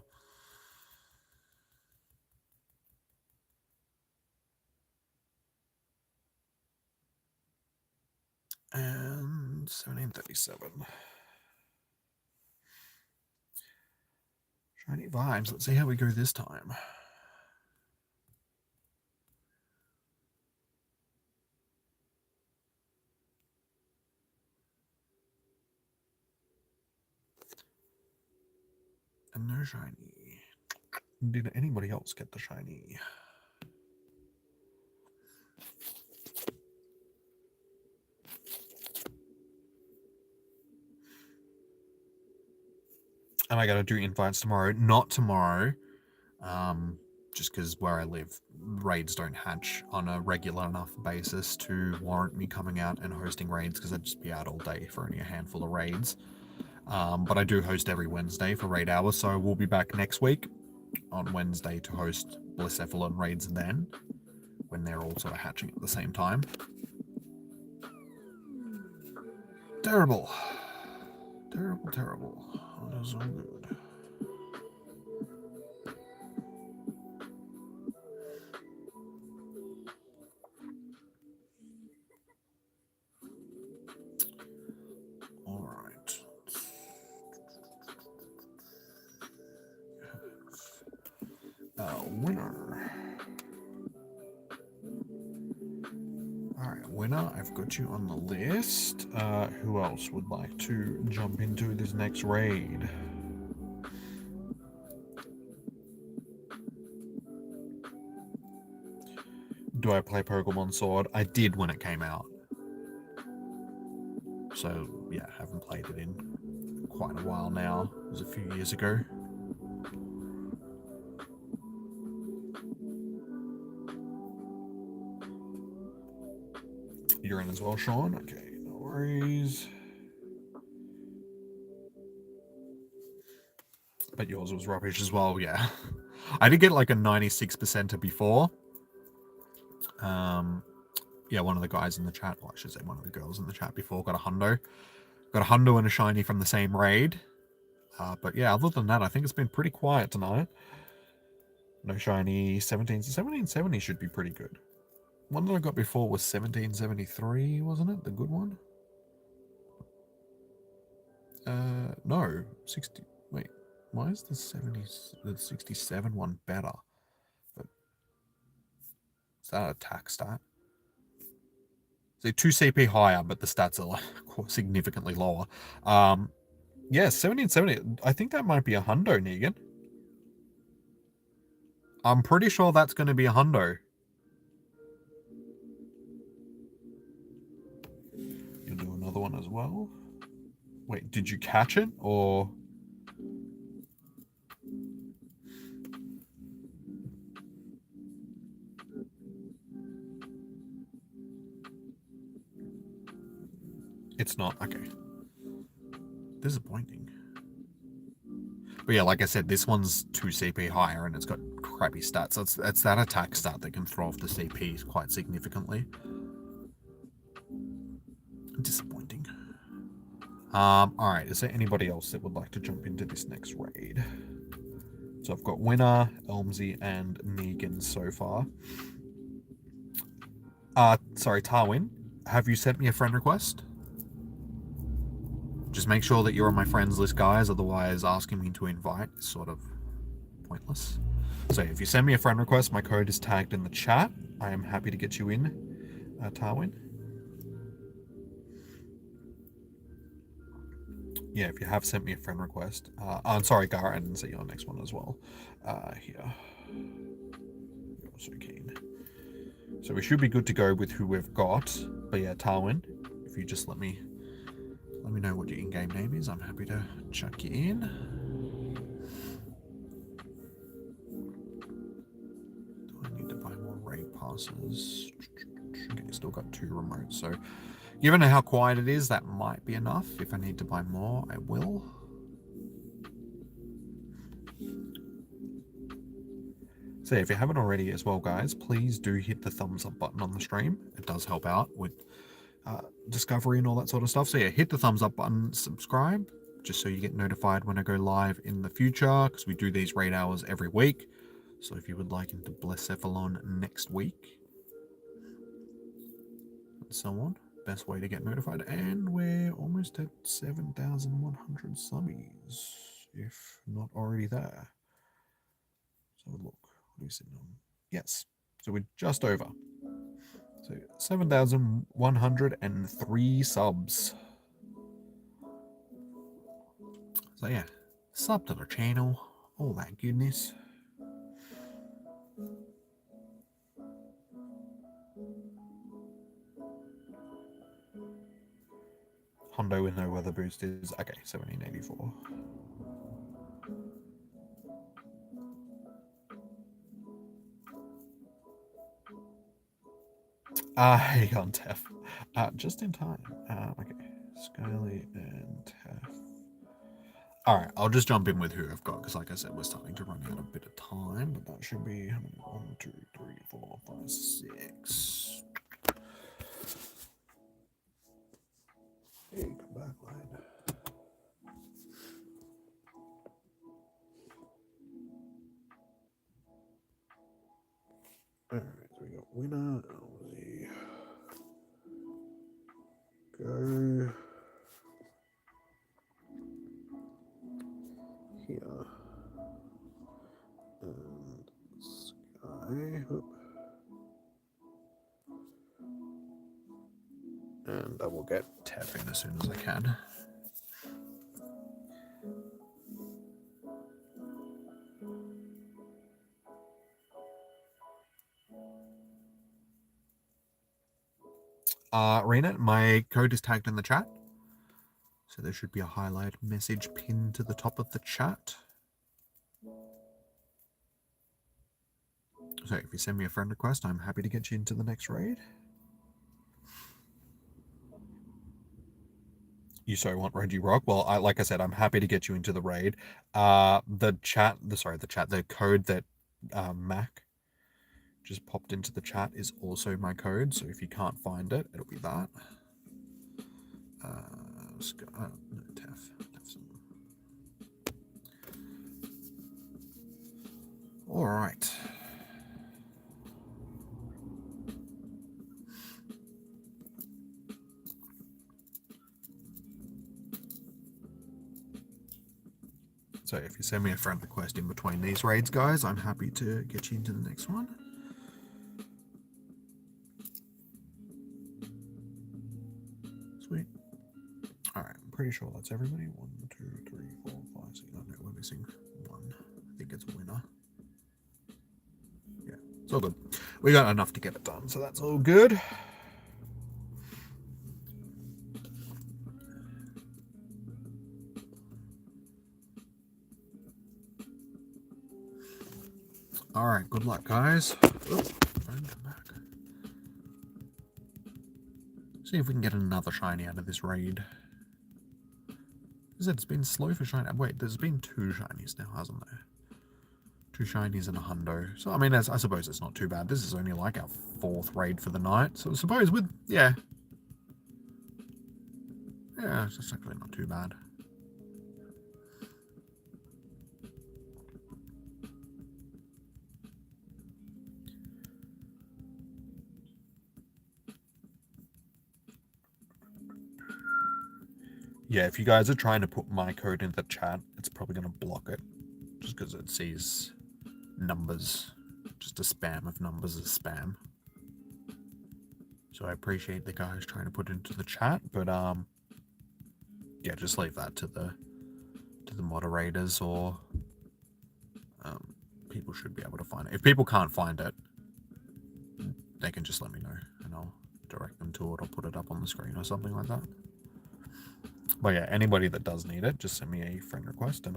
And 1737. Shiny vibes. Let's see how we go this time. And no shiny. Did anybody else get the shiny? And I gotta do invites tomorrow. Not tomorrow. Just because where I live, raids don't hatch on a regular enough basis to warrant me coming out and hosting raids, because I'd just be out all day for only a handful of raids. But I do host every Wednesday for raid hours, so we'll be back next week on Wednesday to host Blacephalon raids then, when they're all sort of hatching at the same time. Terrible. Terrible, terrible. That is all good. All right. Winner. All right, winner. I've got you on the list. Who else would like to jump into this next raid? Do I play Pokemon Sword? I did when it came out. So, yeah, haven't played it in quite a while now. It was a few years ago. You're in as well, Sean? Okay, no worries. But yours was rubbish as well, yeah. I did get like a 96% before. Yeah, one of the guys in the chat, well, I should say one of the girls in the chat before, got a hundo. Got a hundo and a shiny from the same raid. But yeah, other than that, I think it's been pretty quiet tonight. No shiny 1770 should be pretty good. One that I got before was 1773, wasn't it? The good one? No, 60. Wait, why is the 67 one better? But is that attack stat? So 2 CP higher, but the stats are like significantly lower. Yeah, 1770. I think that might be a hundo, Negan. I'm pretty sure that's going to be a hundo. You'll do another one as well. Wait, did you catch it or? It's not. Okay. Disappointing. But yeah, like I said, this one's 2 CP higher and it's got crappy stats. So it's that attack stat that can throw off the CPs quite significantly. Disappointing. Alright, is there anybody else that would like to jump into this next raid? So I've got Winner, Elmsy, and Negan so far. Sorry, Tarwin, have you sent me a friend request? Just make sure that you're on my friends list, guys, otherwise asking me to invite is sort of pointless. So if you send me a friend request, my code is tagged in the chat. I am happy to get you in, Tarwin. yeah, if you have sent me a friend request, I'm sorry, Gar, I didn't see your next one as well. Here, you're so keen. So we should be good to go with who we've got. But yeah, Tarwin, if you just let me know what your in-game name is, I'm happy to chuck you in. Do I need to buy more raid passes? Okay, still got 2 remotes, so given how quiet it is, that might be enough. If I need to buy more, I will. So if you haven't already as well, guys, please do hit the thumbs up button on the stream. It does help out with discovery and all that sort of stuff. So yeah, hit the thumbs up button, subscribe, just so you get notified when I go live in the future, because we do these raid hours every week. So if you would like into Blescephalon next week, and so on, best way to get notified. And we're almost at 7,100 subbies, if not already there. So look, what are we sitting on? Yes, so we're just over. So 7,103 subs. So yeah, sub to the channel, all that goodness. Hondo with no weather boost is, okay, 1784. Hey on Tef. Just in time. Okay, Skyly and Tef. Alright, I'll just jump in with who I've got, because like I said, we're starting to run out a bit of time, but that should be 1, 2, 3, 4, 5, 6. Hey, come back, lad. Alright, so we got winner, Aussie. Go here. And Sky. Whoop. And I will get Tef in as soon as I can. Rena, my code is tagged in the chat. So there should be a highlight message pinned to the top of the chat. So if you send me a friend request, I'm happy to get you into the next raid. You so want Regirock? Well, like I said, I'm happy to get you into the raid. The code that Mac just popped into the chat is also my code. So if you can't find it, it'll be that. No, Tef. All right. So if you send me a friend request in between these raids, guys, I'm happy to get you into the next one. Sweet. All right, I'm pretty sure that's everybody. 1, 2, 3, 4, 5, 6. Oh no, we're missing 1. I think it's a winner. Yeah, it's all good. We got enough to get it done, so that's all good. All right, good luck, guys. Oh, come back. See if we can get another shiny out of this raid. As I said, it's been slow for shiny. Wait, there's been 2 shinies now, hasn't there? 2 shinies and a hundo. So, I mean, I suppose it's not too bad. This is only like our 4th raid for the night. So I suppose with, yeah. Yeah, it's actually not too bad. Yeah, if you guys are trying to put my code into the chat, it's probably going to block it. Just because it sees numbers. Just a spam of numbers is spam. So I appreciate the guys trying to put it into the chat, but yeah, just leave that to the moderators, or people should be able to find it. If people can't find it, they can just let me know and I'll direct them to it or put it up on the screen or something like that. But yeah, anybody that does need it, just send me a friend request and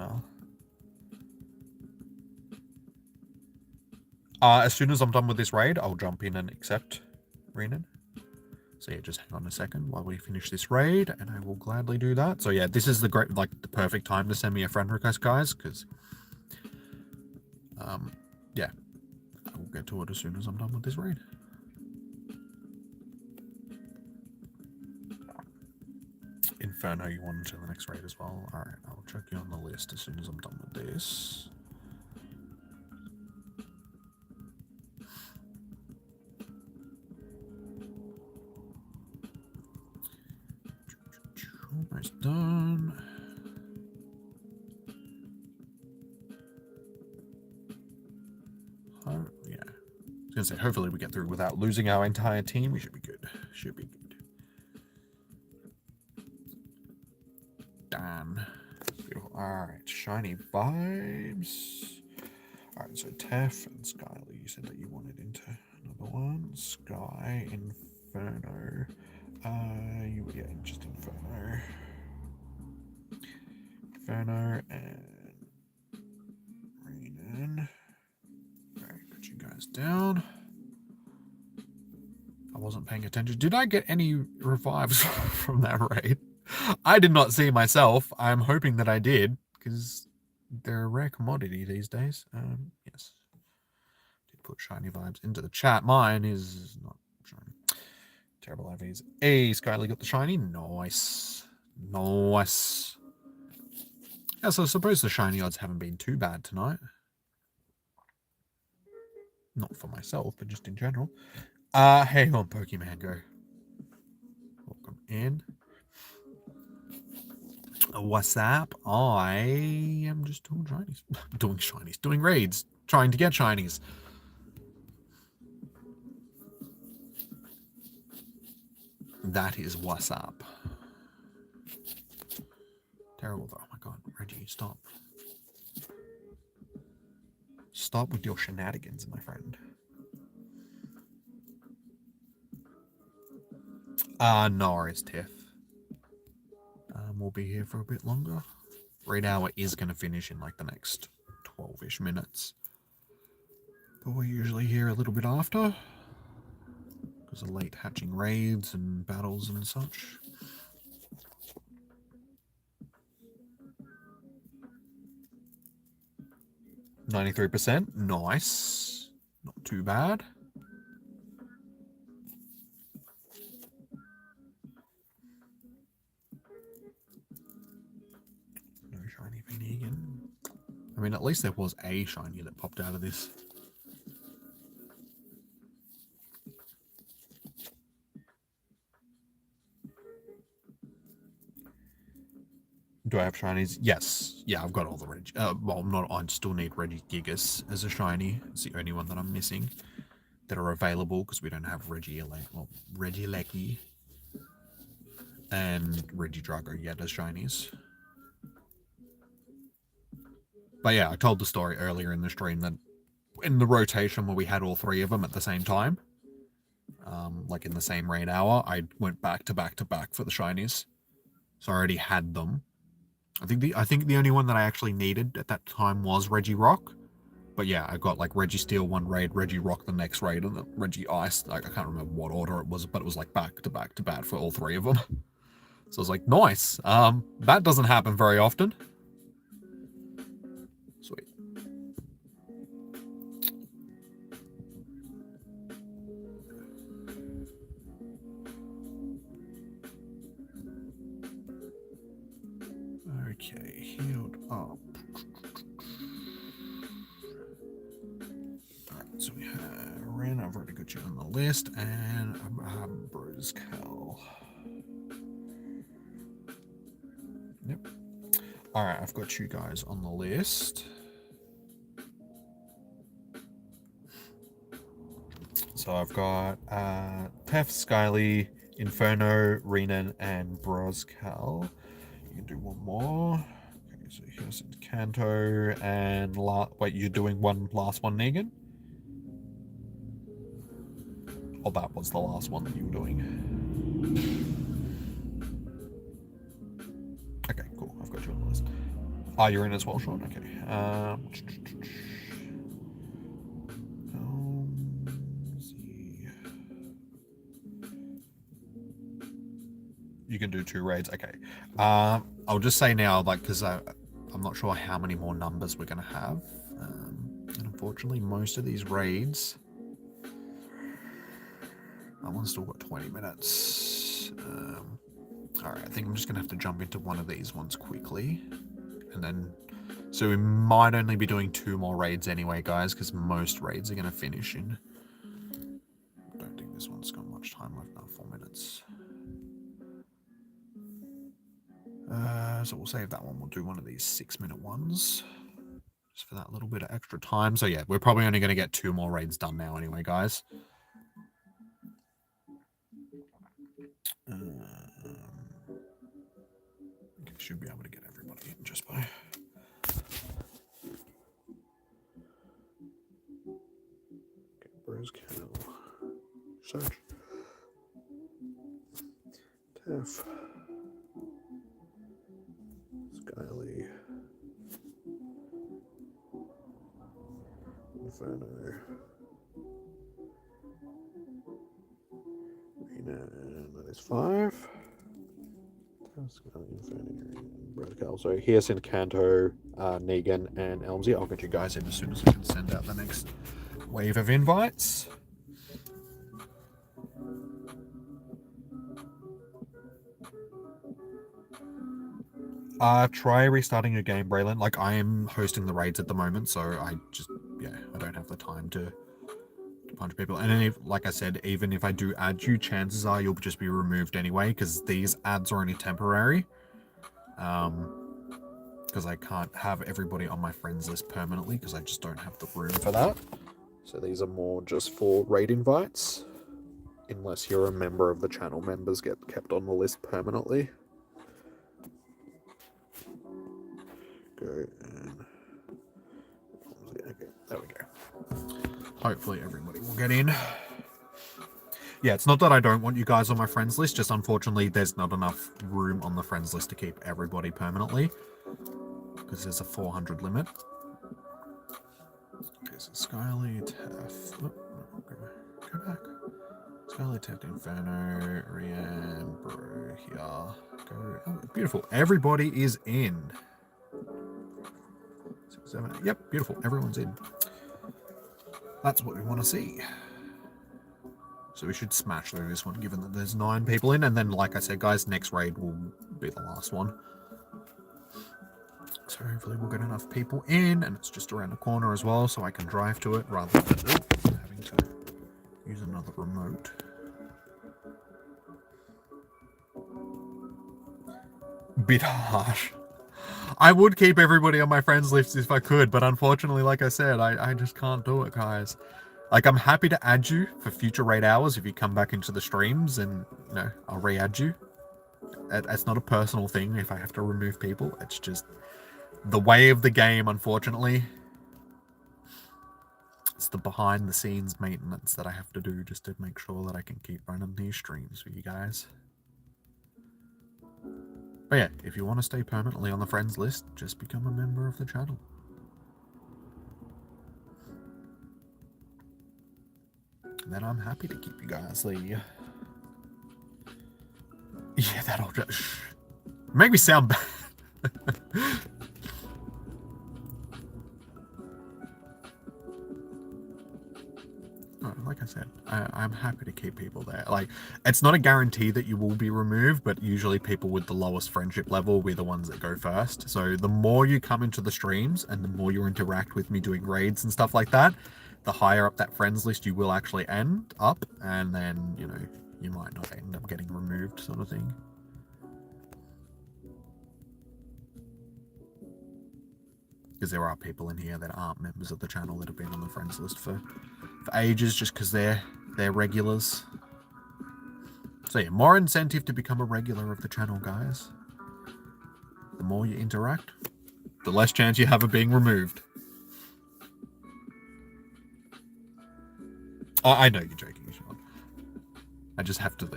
as soon as I'm done with this raid, I'll jump in and accept Renan. So yeah, just hang on a second while we finish this raid, and I will gladly do that. So yeah, this is the perfect time to send me a friend request, guys, because yeah, I will get to it as soon as I'm done with this raid. Inferno, you want to the next raid as well? All right, I'll check you on the list as soon as I'm done with this. Almost done. Oh, yeah. I was gonna say, hopefully we get through without losing our entire team. We should be good. Should be good. Done. Beautiful. Alright, shiny vibes. Alright, so Tef and Skyly, you said that you wanted into another one. Sky, Inferno. You were getting just Inferno. Inferno and Renan. Alright, put you guys down. I wasn't paying attention. Did I get any revives from that raid? I did not see myself. I'm hoping that I did, because they're a rare commodity these days. Yes. Did put shiny vibes into the chat. Mine is not shiny. Terrible IVs. Hey, Skyly got the shiny. Nice. Nice. Yeah, so I suppose the shiny odds haven't been too bad tonight. Not for myself, but just in general. Hey on Pokemon Go. Welcome in. What's up? I am just doing shinies. Doing shinies. Doing raids. Trying to get shinies. That is what's up. Terrible though. Oh my god. Reggie, stop. Stop with your shenanigans, my friend. No, it's Tiff. We'll be here for a bit longer. Raid hour is going to finish in like the next 12-ish minutes. But we're usually here a little bit after, because of late hatching raids and battles and such. %. Nice. Not too bad. No shiny Venegan. I mean, at least there was a shiny that popped out of this. Do I have shinies? Yes. Yeah, I've got all the Regi. Well, I still need Regigigas as a shiny. It's the only one that I'm missing that are available, because we don't have Regieleki and Regidrago yet as shinies. But yeah, I told the story earlier in the stream that in the rotation where we had all three of them at the same time, like in the same raid hour, I went back to back to back for the shinies. So I already had them. I think the only one that I actually needed at that time was Regirock. But yeah, I got like Registeel one raid, Regirock the next raid, and then Regice. Like, I can't remember what order it was, but it was like back to back to back for all three of them. So I was like, nice. That doesn't happen very often. Sweet. Okay, healed up. Alright, so we have Ren, I've already got you on the list, and Broscal. Yep. Alright, I've got you guys on the list. So I've got Tef, Skyly, Inferno, Renan, and Broscal. You can do one more. Okay, so here's Kanto and wait, you're doing one last one, Negan? Oh, that was the last one that you were doing. Okay, cool. I've got you on the list. Oh, you're in as well, Sean? Okay. See. You can do 2 raids. Okay. I'll just say now, like, because I'm not sure how many more numbers we're going to have. And unfortunately, most of these raids... That one's still got 20 minutes. Alright, I think I'm just going to have to jump into one of these ones quickly. And then... So we might only be doing 2 more raids anyway, guys, because most raids are going to finish in... I don't think this one's got much time left now, 4 minutes. So we'll save that one. We'll do one of these 6-minute ones. Just for that little bit of extra time. So yeah, we're probably only going to get 2 more raids done now anyway, guys. Okay, should be able to get everybody in just by... Okay, Bros Kennel. Search. Tef. Skyly. Inferno. Rena, and that is 5. Skyly, Inferno, Brodcal. So here's in Kanto, Negan, and Elmsy. I'll get you guys in as soon as I can send out the next wave of invites. Try restarting your game, Braylon. Like, I am hosting the raids at the moment, so I don't have the time to punch people. And then, like I said, even if I do add you, chances are you'll just be removed anyway, because these ads are only temporary. Because I can't have everybody on my friends list permanently, because I just don't have the room for that. So these are more just for raid invites, unless you're a member of the channel. Members get kept on the list permanently. Go and... Okay, there we go. Hopefully everybody will get in. Yeah, it's not that I don't want you guys on my friends list, just unfortunately there's not enough room on the friends list to keep everybody permanently, because there's a 400 limit. Okay, so Skyly, Tef... Go back. Skyly, Tef, Inferno, Rian, Bro, here. Go. Oh, beautiful. Everybody is in. 6, 7, 8. Yep, beautiful. Everyone's in. That's what we want to see. So we should smash through this one, given that there's 9 people in. And then, like I said, guys, next raid will be the last one. So hopefully we'll get enough people in. And it's just around the corner as well, so I can drive to it rather than having to use another remote. Bit harsh. I would keep everybody on my friends list if I could, but unfortunately, like I said, I just can't do it, guys. Like, I'm happy to add you for future raid hours if you come back into the streams, and, you know, I'll re-add you. It's not a personal thing if I have to remove people. It's just the way of the game, unfortunately. It's the behind-the-scenes maintenance that I have to do just to make sure that I can keep running these streams for you guys. But yeah, if you want to stay permanently on the friends list, just become a member of the channel. And then I'm happy to keep you guys there. Yeah, that'll just make me sound bad. Like I said, I'm happy to keep people there. Like, it's not a guarantee that you will be removed, but usually people with the lowest friendship level will be the ones that go first. So the more you come into the streams and the more you interact with me doing raids and stuff like that, the higher up that friends list you will actually end up, and then, you know, you might not end up getting removed, sort of thing. Because there are people in here that aren't members of the channel that have been on the friends list for ages, just because they're regulars. So yeah, more incentive to become a regular of the channel, guys. The more you interact, the less chance you have of being removed. I know you're joking, Sean. I just have to,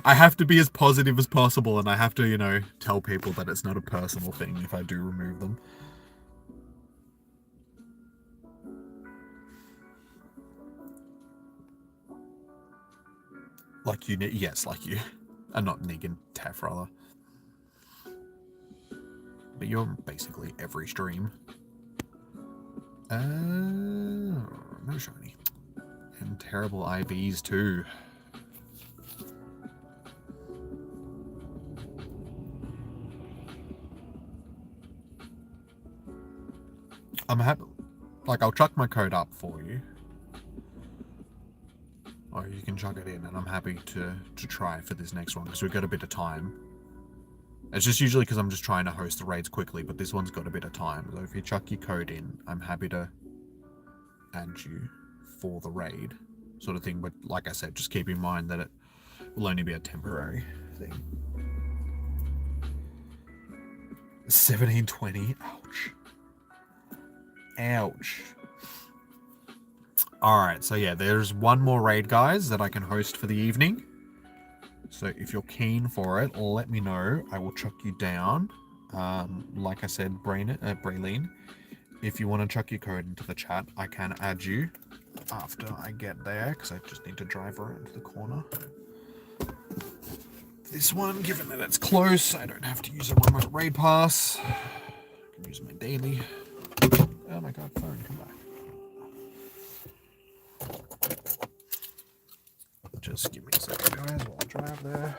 I have to be as positive as possible, and I have to, tell people that it's not a personal thing if I do remove them. Like you, yes, like you. And not Negan, Taff, rather. But you're basically every stream. No shiny. And terrible IVs too. I'm happy. Like, I'll chuck my code up for you. Or you can chuck it in, and I'm happy to try for this next one, because we've got a bit of time. It's just usually because I'm just trying to host the raids quickly, but this one's got a bit of time. So if you chuck your code in, I'm happy to add you for the raid sort of thing. But like I said, just keep in mind that it will only be a temporary thing. 1720. Ouch. Ouch. Alright, so yeah, there's one more raid, guys, that I can host for the evening. So if you're keen for it, let me know. I will chuck you down. Like I said, Braylene, if you want to chuck your code into the chat, I can add you after I get there, because I just need to drive around to the corner. This one, given that it's close, I don't have to use a remote raid pass. I can use my daily. Oh my god, phone, come back. Just give me a second, guys, while I drive there.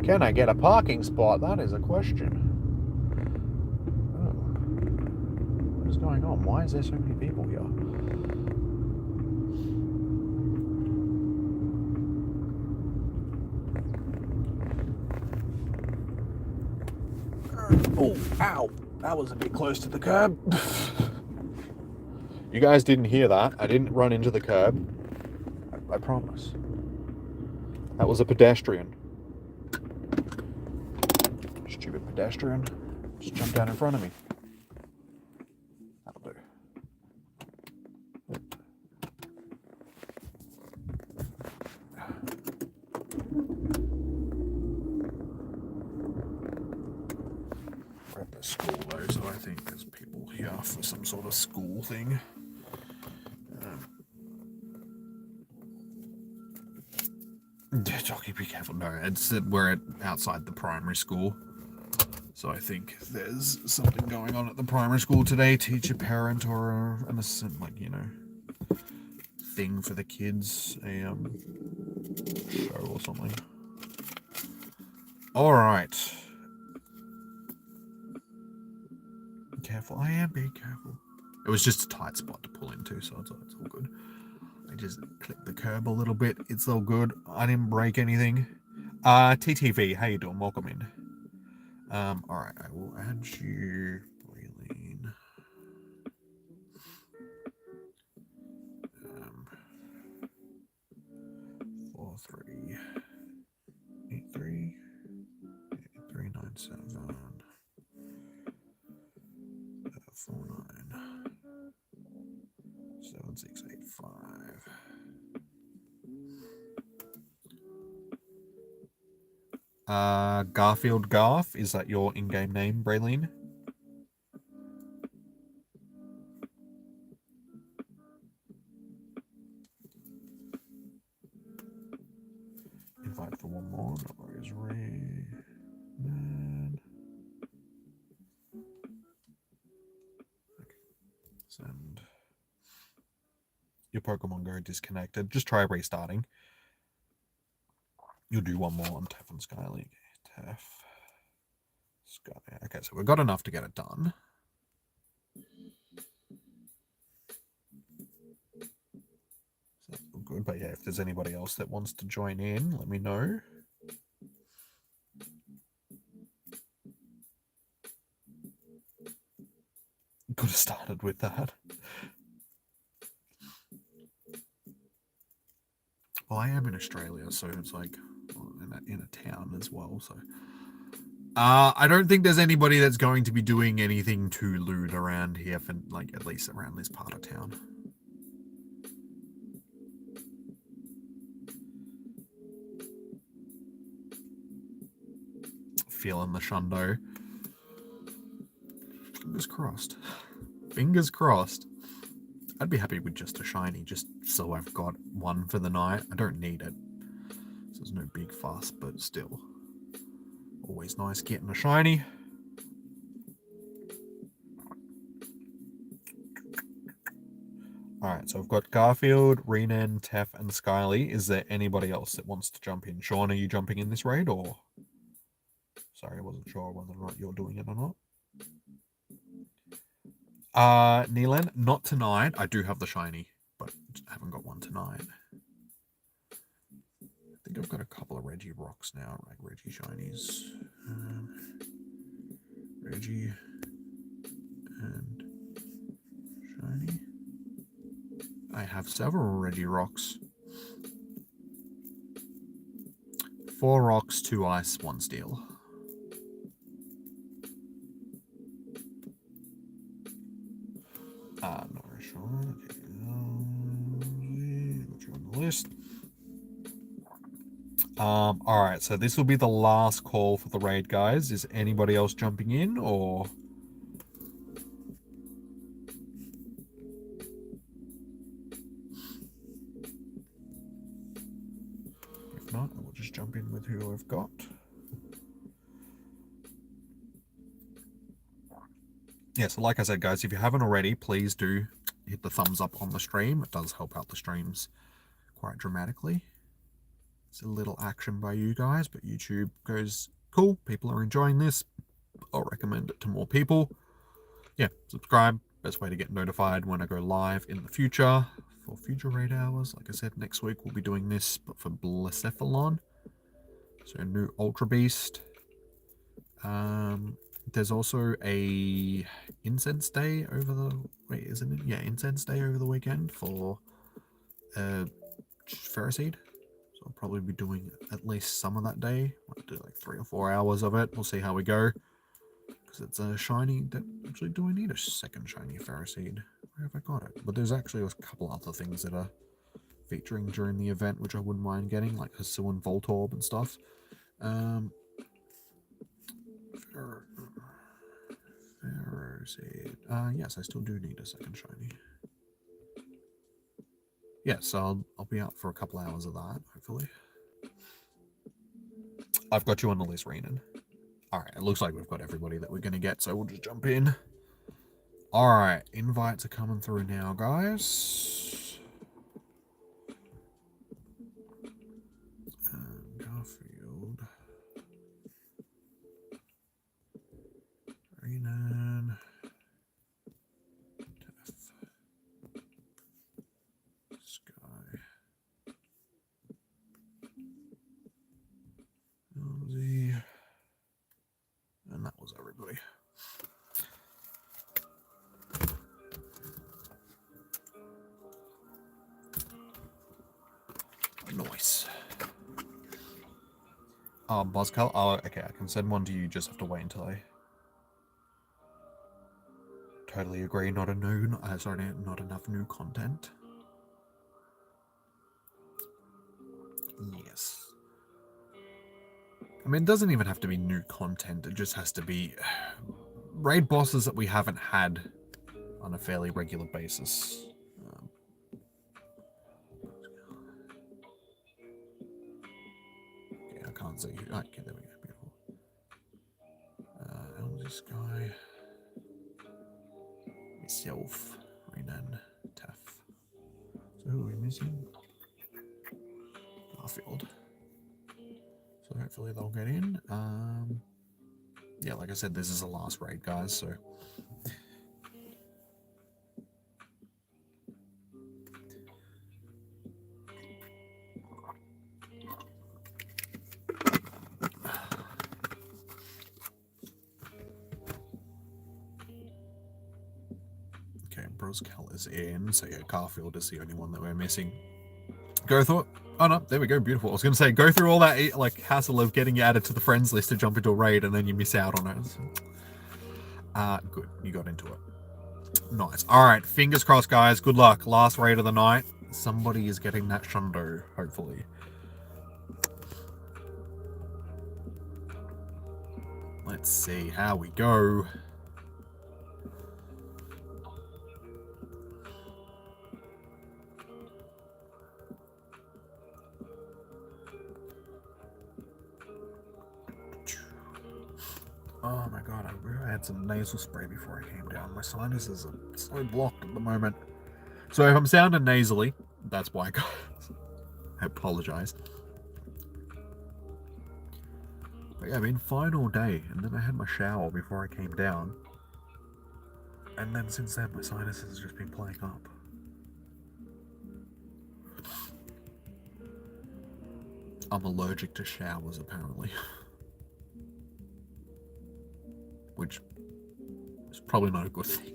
Can I get a parking spot? That is a question. Oh. What is going on? Why is there so many people here? Oh, ow. That was a bit close to the curb. You guys didn't hear that. I didn't run into the curb. I promise. That was a pedestrian. Stupid pedestrian. Just jumped down in front of me. That'll do. We're at the school though, so I think there's people here for some sort of school thing. Jockey, be careful. No, we're outside the primary school. So I think there's something going on at the primary school today. Teacher, parent, or an assistant, thing for the kids. A show or something. Alright. Be careful. I am being careful. It was just a tight spot to pull into, so it's all good. I just clipped the curb a little bit. It's all good. I didn't break anything. TTV, how you doing? Welcome in. Alright, I will add you, Raylene. 4383 8397 49 7685. Garfield Garth, is that your in-game name, Braylene? Invite for one more. No worries, Ray. Man. Okay. Send. your Pokemon Go disconnected, just try restarting. You'll do one more on Tef and Skyly. Tef, Skyly. Okay, so we've got enough to get it done. So that's all good. But yeah, if there's anybody else that wants to join in, let me know. Could have started with that. Well, I am in Australia, so it's like in a town as well. So I don't think there's anybody that's going to be doing anything too lewd around here for like at least around this part of town. Feeling the shundo. Fingers crossed. Fingers crossed. I'd be happy with just a shiny, just so I've got one for the night. I don't need it. So there's no big fuss, but still. Always nice getting a shiny. Alright, so I've got Garfield, Renan, Tef, and Skyly. Is there anybody else that wants to jump in? Sean, are you jumping in this raid, or...? Sorry, I wasn't sure whether or not you're doing it or not. Neelan, not tonight. I do have the shiny, but I haven't got one tonight. I think I've got a couple of Regirocks now, like Regi shinies. Regi and shiny. I have several Regirocks. 4 rocks, 2 ice, 1 steel. No, Sean. Okay. Got you on the list. Alright, so this will be the last call for the raid, guys. Is anybody else jumping in, or...? If not, I will just jump in with who I've got. Yeah, so like I said, guys, if you haven't already, please do hit the thumbs up on the stream. It does help out the streams quite dramatically. It's a little action by you guys, but YouTube goes, cool, people are enjoying this. I'll recommend it to more people. Yeah, subscribe. Best way to get notified when I go live in the future for future raid hours. Like I said, next week we'll be doing this, but for Blacephalon. So new Ultra Beast. There's also a Incense Day over the... Wait, isn't it? Yeah, Incense Day over the weekend for Ferroseed. So I'll probably be doing at least some of that day. I'll do like 3 or 4 hours of it. We'll see how we go. Because it's a shiny... Actually, do I need a second shiny Ferroseed? Where have I got it? But there's actually a couple other things that are featuring during the event, which I wouldn't mind getting, like Hisuian Voltorb and stuff. Ferroseed. Yes, I still do need a second shiny. Yeah, so I'll be out for a couple hours of that, hopefully. I've got you on the list, Renan. Alright, it looks like we've got everybody that we're going to get, so we'll just jump in. Alright, invites are coming through now, guys. Garfield. Renan. Sky. Elsie. And that was everybody. Nice. Oh, Buzzcull. Oh, okay, I can send one to you. Just have to wait until I... Totally agree. Not enough new content. Yes. I mean, it doesn't even have to be new content. It just has to be raid bosses that we haven't had on a fairly regular basis. Okay, I can't see. Okay, there we go. Beautiful. Elsie Sky. Myself. Renan. Tef. So missing? Garfield. So hopefully they'll get in. Yeah, like I said, this is the last raid, guys, so... Okay, Broscal is in, so yeah, Garfield is the only one that we're missing. Go through... Oh no, there we go, beautiful. I was going to say, go through all that like hassle of getting you added to the friends list to jump into a raid, and then you miss out on it. Good, you got into it. Nice. Alright, fingers crossed, guys. Good luck. Last raid of the night. Somebody is getting that shundo, hopefully. Let's see how we go. Oh my god, I had some nasal spray before I came down. My sinuses are so blocked at the moment. So if I'm sounding nasally, that's why, guys. I apologize. But yeah, I've been fine all day, and then I had my shower before I came down. And then since then, my sinuses have just been playing up. I'm allergic to showers, apparently. Which is probably not a good thing.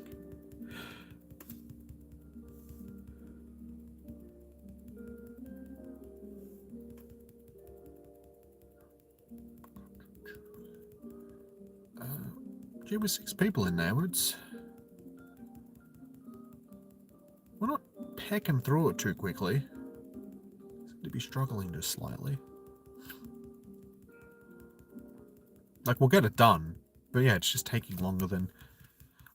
Gee, with 6 people in there, we're not pecking through it too quickly. Seem to be struggling just slightly. Like, we'll get it done. But yeah, it's just taking longer than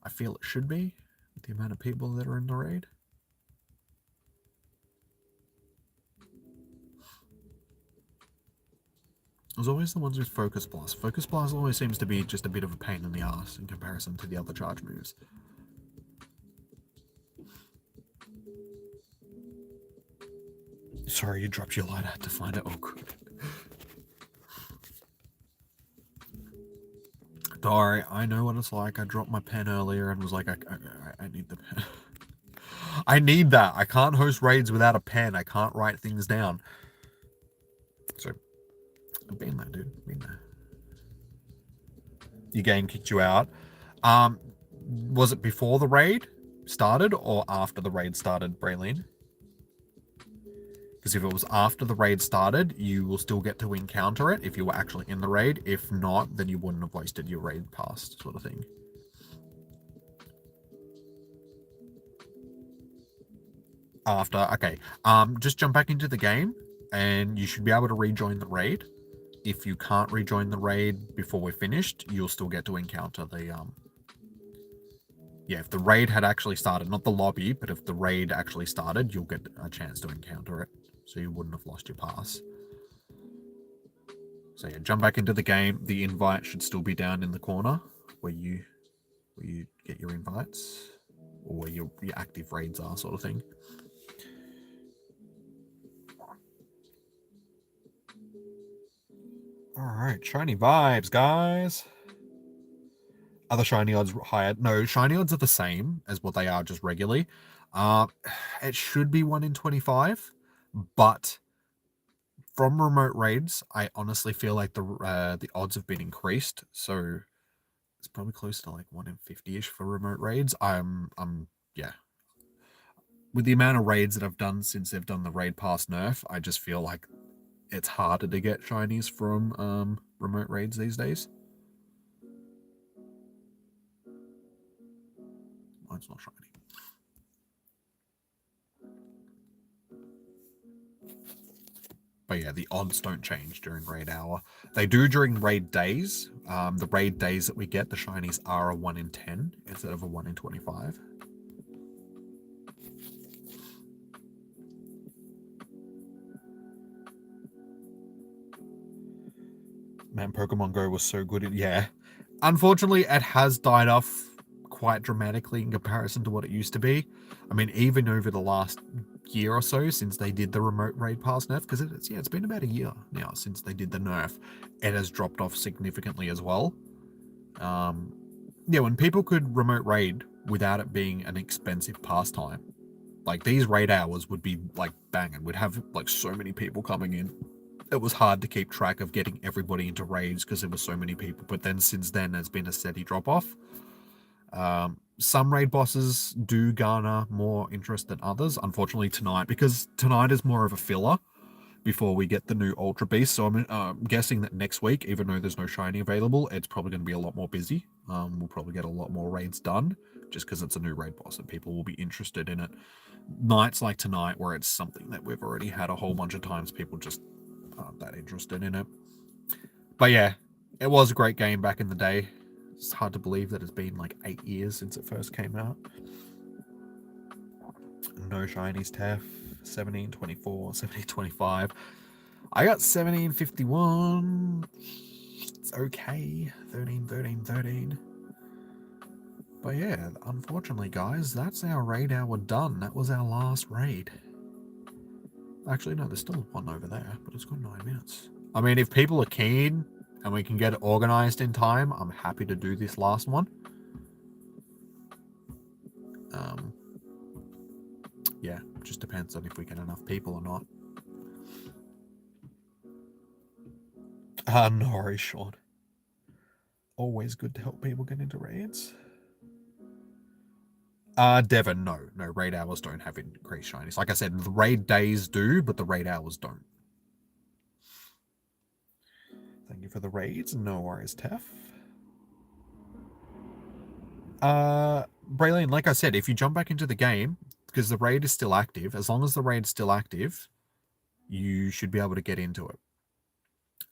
I feel it should be with the amount of people that are in the raid. There's always the ones with Focus Plus. Focus Plus always seems to be just a bit of a pain in the ass in comparison to the other charge moves. Sorry, you dropped your light. I had to find it. Oh, good. Sorry, I know what it's like. I dropped my pen earlier and was like, I need the pen. I need that. I can't host raids without a pen. I can't write things down. So, I've been there, dude. Been there. Your game kicked you out. Was it before the raid started or after the raid started, Braylene? Because if it was after the raid started, you will still get to encounter it if you were actually in the raid. If not, then you wouldn't have wasted your raid pass, sort of thing. After, okay. Just jump back into the game, and you should be able to rejoin the raid. If you can't rejoin the raid before we're finished, you'll still get to encounter the, yeah, if the raid had actually started, not the lobby, but if the raid actually started, you'll get a chance to encounter it. So you wouldn't have lost your pass. So yeah, jump back into the game. The invite should still be down in the corner where you get your invites, or where your active raids are, sort of thing. Alright, shiny vibes, guys. Other shiny odds higher? No, shiny odds are the same as what they are just regularly. It should be 1 in 25. But from remote raids, I honestly feel like the odds have been increased. So it's probably close to like 1 in 50-ish for remote raids. Yeah. With the amount of raids that I've done since they've done the raid pass nerf, I just feel like it's harder to get shinies from remote raids these days. Mine's not shiny. But yeah, the odds don't change during raid hour. They do during raid days. The raid days that we get, the shinies are a 1 in 10 instead of a 1 in 25. Man, Pokemon Go was so good. Yeah. Unfortunately, it has died off quite dramatically in comparison to what it used to be. I mean, even over the last year or so since they did the remote raid pass nerf, because it's been about a year now since they did the nerf. It has dropped off significantly as well. Yeah, when people could remote raid without it being an expensive pastime, like these raid hours would be like banging. We'd have like so many people coming in. It was hard to keep track of getting everybody into raids because there were so many people. But then since then, there's been a steady drop off. Some raid bosses do garner more interest than others. Unfortunately, tonight, because tonight is more of a filler before we get the new Ultra Beast. So I'm guessing that next week, even though there's no shiny available, it's probably going to be a lot more busy. We'll probably get a lot more raids done just because it's a new raid boss and people will be interested in it. Nights like tonight, where it's something that we've already had a whole bunch of times, people just aren't that interested in it. But yeah, it was a great game back in the day. It's hard to believe that it's been like 8 years since it first came out. No shinies, Tef. 1724, 1725. I got 1751. It's okay. 13, 13, 13. But yeah, unfortunately, guys, that's our raid hour done. That was our last raid. Actually, no, there's still one over there, but it's got 9 minutes. I mean, if people are keen and we can get it organized in time, I'm happy to do this last one. Yeah, just depends on if we get enough people or not. No worries, Sean. Always good to help people get into raids. Devon, no. Raid hours don't have increased shinies. Like I said, the raid days do, but the raid hours don't. Thank you for the raids. No worries, Tef. Braylene, like I said, if you jump back into the game, because the raid is still active, as long as the raid is still active, you should be able to get into it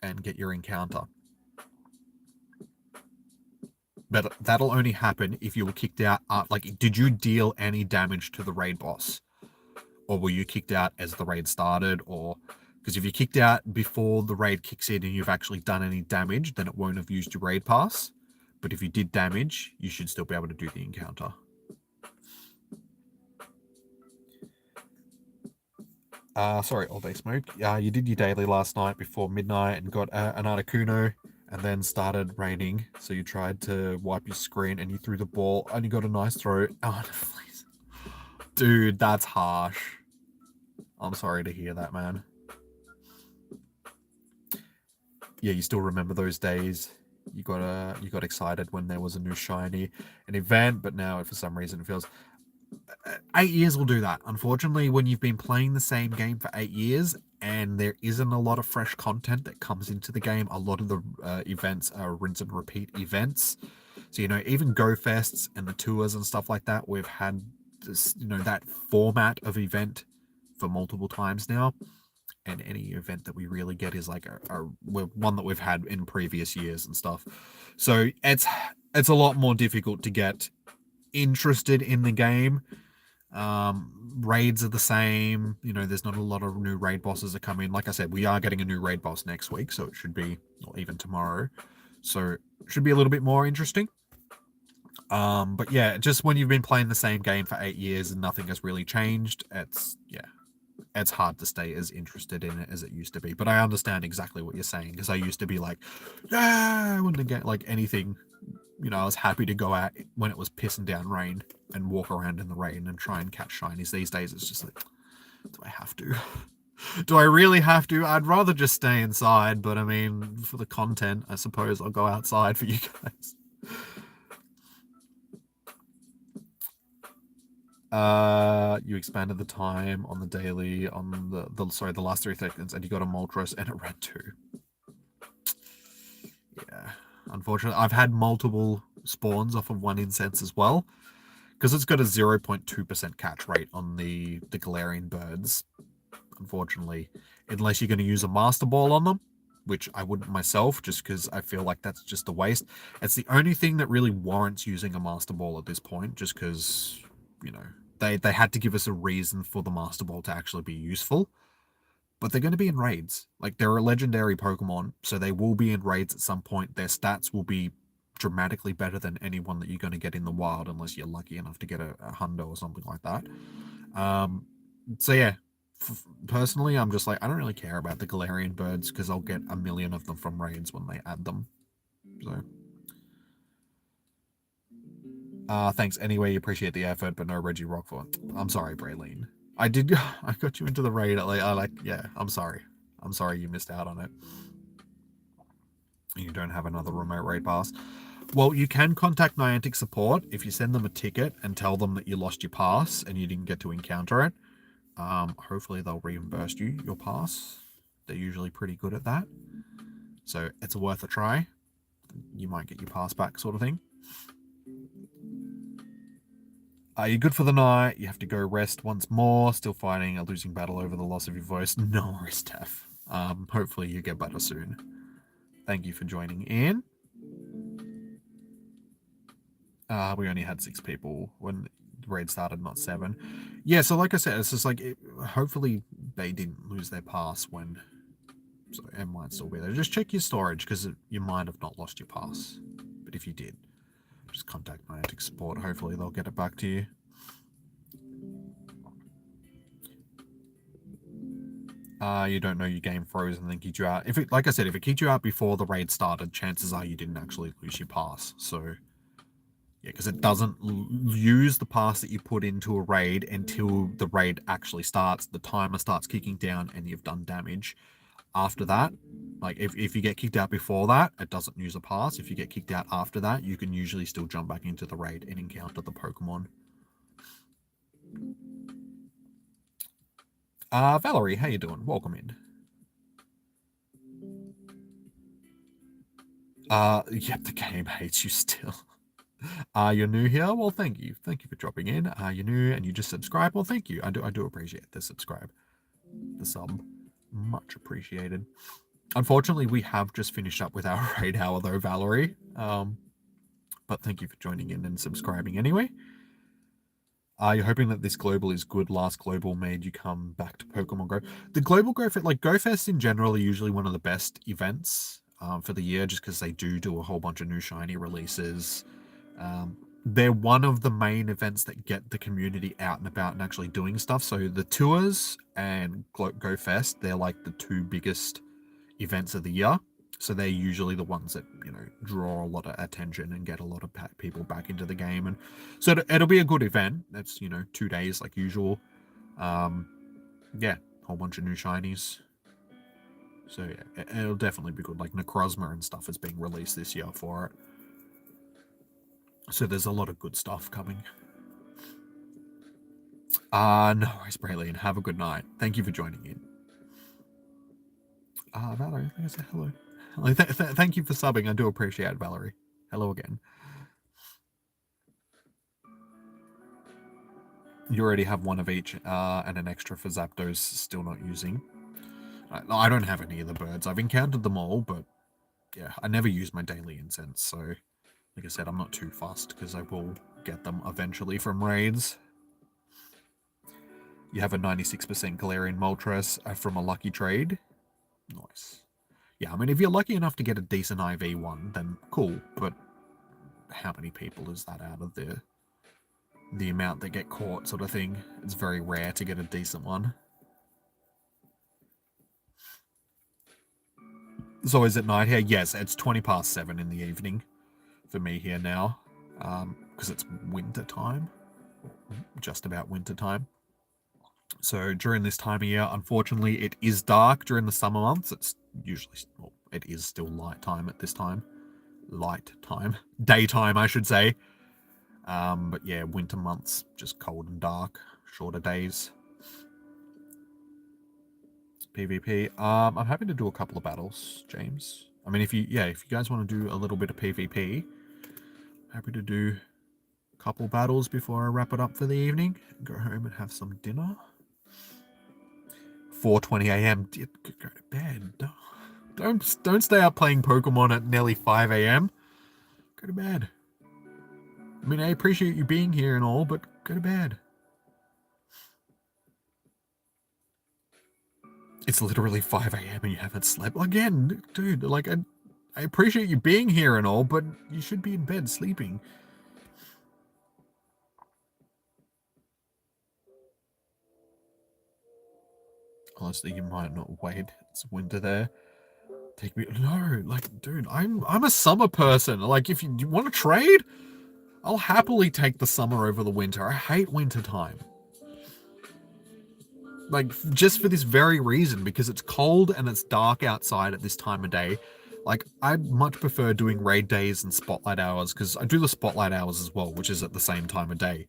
and get your encounter. But that'll only happen if you were kicked out. Like, did you deal any damage to the raid boss? Or were you kicked out as the raid started? Or because if you're kicked out before the raid kicks in and you've actually done any damage, then it won't have used your raid pass. But if you did damage, you should still be able to do the encounter. Sorry, All Day Smoke. You did your daily last night before midnight and got an Articuno, and then started raining. So you tried to wipe your screen and you threw the ball and you got a nice throw. Oh, please. Dude, that's harsh. I'm sorry to hear that, man. Yeah, you still remember those days. You got excited when there was a new shiny, an event, but now for some reason it feels 8 years will do that. Unfortunately, when you've been playing the same game for 8 years and there isn't a lot of fresh content that comes into the game, a lot of the events are rinse and repeat events. So, even Go Fests and the tours and stuff like that, we've had this, that format of event for multiple times now. And any event that we really get is like one that we've had in previous years and stuff. So it's a lot more difficult to get interested in the game. Raids are the same. There's not a lot of new raid bosses that come in. Like I said, we are getting a new raid boss next week, so it should be, or even tomorrow. So it should be a little bit more interesting. But yeah, just when you've been playing the same game for 8 years and nothing has really changed, it's hard to stay as interested in it as it used to be. But I understand exactly what you're saying, because I used to be like, yeah, I wouldn't get like anything. I was happy to go out when it was pissing down rain and walk around in the rain and try and catch shinies. These days, it's just like, do I have to? Do I really have to? I'd rather just stay inside, but I mean, for the content, I suppose I'll go outside for you guys. You expanded the time on the daily on the last 3 seconds, and you got a Moltres and a red 2. Yeah, unfortunately, I've had multiple spawns off of one incense as well, because it's got a 0.2% catch rate on the Galarian birds. Unfortunately, unless you're going to use a Master Ball on them, which I wouldn't myself, just because I feel like that's just a waste. It's the only thing that really warrants using a Master Ball at this point, just because, they had to give us a reason for the Master Ball to actually be useful. But they're going to be in raids. Like, they're a legendary Pokemon, so they will be in raids at some point. Their stats will be dramatically better than anyone that you're going to get in the wild, unless you're lucky enough to get a hundo or something like that. So yeah, personally, I'm just like, I don't really care about the Galarian birds because I'll get a million of them from raids when they add them. So, thanks anyway. Appreciate the effort, but no Regirock for. I'm sorry, Braylene. I did. I got you into the raid. Yeah. I'm sorry. I'm sorry you missed out on it. You don't have another remote raid pass. Well, you can contact Niantic support if you send them a ticket and tell them that you lost your pass and you didn't get to encounter it. Hopefully they'll reimburse you your pass. They're usually pretty good at that. So it's worth a try. You might get your pass back, sort of thing. You're good for the night. You have to go rest once more. Still fighting a losing battle over the loss of your voice. No worries, Steph. Hopefully you get better soon. Thank you for joining in. We only had 6 people when the raid started, not 7. Yeah, so like I said, it's just like, hopefully they didn't lose their pass when, so it might still be there. Just check your storage, because you might have not lost your pass. But if you did, just contact Niantic support. Hopefully they'll get it back to you. You don't know your game froze and then kicked you out. Like I said, if it kicked you out before the raid started, chances are you didn't actually lose your pass. So yeah, because it doesn't use the pass that you put into a raid until the raid actually starts, the timer starts kicking down, and you've done damage. After that, like if you get kicked out before that, it doesn't use a pass. If you get kicked out after that, you can usually still jump back into the raid and encounter the Pokemon. Valerie, how you doing? Welcome in. Yep, the game hates you still. You're new here? Well, thank you. Thank you for dropping in. You're new and you just subscribe? Well, thank you. I do appreciate the subscribe. The sub. Much appreciated. Unfortunately, we have just finished up with our raid hour though, Valerie. But thank you for joining in and subscribing anyway. You're hoping that this global is good. Last global made you come back to Pokemon Go. The global Go Fest, like Go Fest in general, are usually one of the best events for the year, just because they do a whole bunch of new shiny releases. They're one of the main events that get the community out and about and actually doing stuff. So the tours and Go Fest, they're like the 2 biggest events of the year. So they're usually the ones that, draw a lot of attention and get a lot of people back into the game. And so it'll be a good event. That's, 2 days like usual. Yeah, whole bunch of new shinies. So yeah, it'll definitely be good. Like Necrozma and stuff is being released this year for it. So there's a lot of good stuff coming. No worries, Braylene. Have a good night. Thank you for joining in. Valerie, I say hello. Thank you for subbing. I do appreciate it, Valerie. Hello again. You already have one of each and an extra for Zapdos still not using. I don't have any of the birds. I've encountered them all, but yeah, I never use my daily incense. So, like I said, I'm not too fussed because I will get them eventually from raids. You have a 96% Galarian Moltres from a lucky trade. Nice. Yeah, I mean, if you're lucky enough to get a decent IV one, then cool. But how many people is that out of the amount that get caught, sort of thing? It's very rare to get a decent one. So is it night here? Yes, it's 7:20 in the evening for me here now, because it's winter time, just about winter time. So during this time of year, unfortunately, it is dark during the summer months. It's usually, well, it is still light time at this time. Light time. Daytime, I should say. But yeah, winter months, just cold and dark, shorter days. PvP. I'm happy to do a couple of battles, James. I mean, if you guys want to do a little bit of PvP, happy to do a couple battles before I wrap it up for the evening. Go home and have some dinner. 4:20 a.m. Go to bed. Don't stay up playing Pokemon at nearly 5 a.m. Go to bed. I mean, I appreciate you being here and all, but go to bed. It's literally 5 a.m. and you haven't slept. Again, dude, like, I appreciate you being here and all, but you should be in bed sleeping. closer, you might not wait. It's winter there. Take me. No, like, dude, I'm a summer person. Like, if you want to trade, I'll happily take the summer over the winter. I hate winter time. Like, just for this very reason, because it's cold and it's dark outside at this time of day. Like, I'd much prefer doing raid days and spotlight hours, because I do the spotlight hours as well, which is at the same time of day.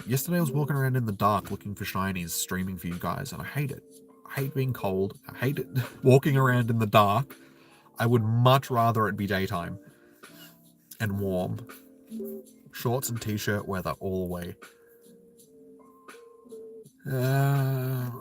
Yesterday I was walking around in the dark looking for shinies, streaming for you guys, and I hate it. I hate being cold. I hate it walking around in the dark. I would much rather it be daytime and warm. Shorts and t-shirt weather all the way. Right.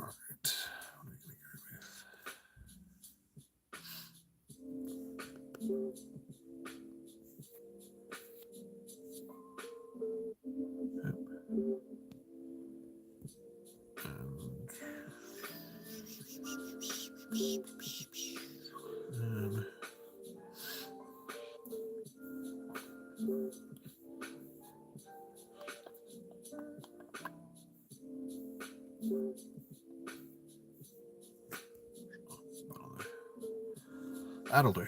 That'll do.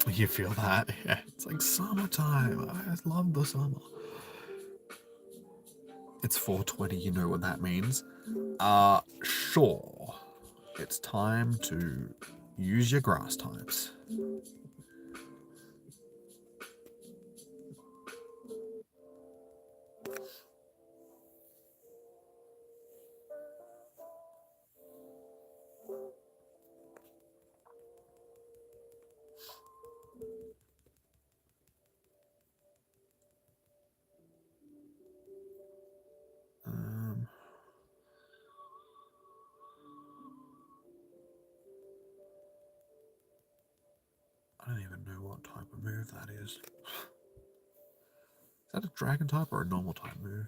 You feel that? Yeah. It's like summertime. I love the summer. It's 4:20, you know what that means. Sure. It's time to use your grass types. I don't even know what type of move that is. Is that a dragon type or a normal type move?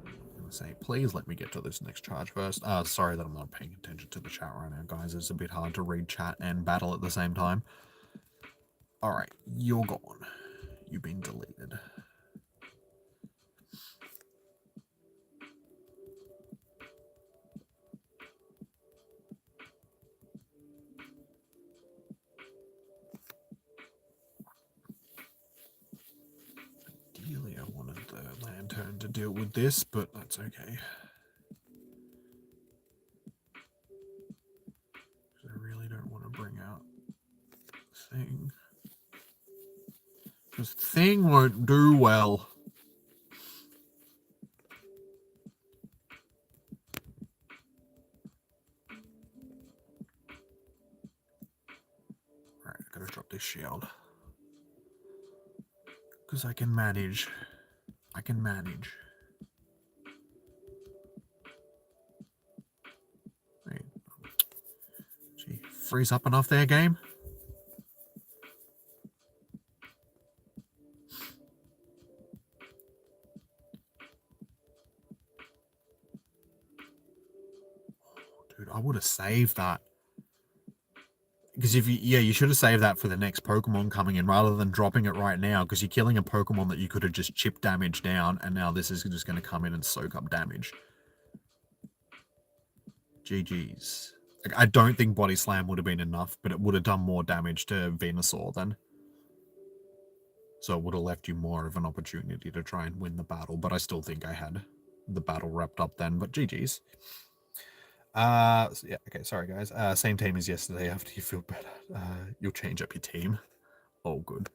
I'm gonna say, please let me get to this next charge first. Sorry that I'm not paying attention to the chat right now, guys. It's a bit hard to read chat and battle at the same time. Alright, you're gone. You've been deleted. Ideally, I wanted the lantern to deal with this, but that's okay. I really don't want to bring out Thing. Because Thing won't do well. Alright, I gotta drop this shield. Because I can manage. I can manage. Wait. Gee, freeze up enough there, game? Dude, I would have saved that. Because if you should have saved that for the next Pokemon coming in rather than dropping it right now, because you're killing a Pokemon that you could have just chipped damage down, and now this is just going to come in and soak up damage. GG's. Like, I don't think Body Slam would have been enough, but it would have done more damage to Venusaur then. So it would have left you more of an opportunity to try and win the battle, but I still think I had the battle wrapped up then, but GG's. So yeah, okay, sorry guys. Same team as yesterday. After you feel better, you'll change up your team. Oh, good.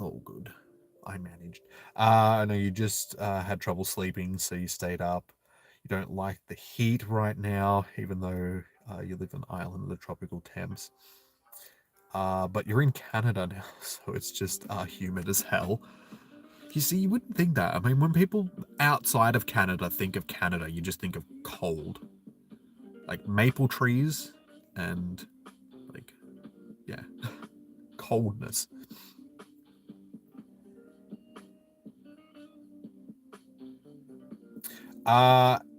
Oh, good. I managed. I know you just had trouble sleeping, so you stayed up. You don't like the heat right now, even though you live in Ireland of the tropical temps. But you're in Canada now, so it's just humid as hell. You see, you wouldn't think that. I mean, when people outside of Canada think of Canada, you just think of cold. Like maple trees and, like, yeah, coldness.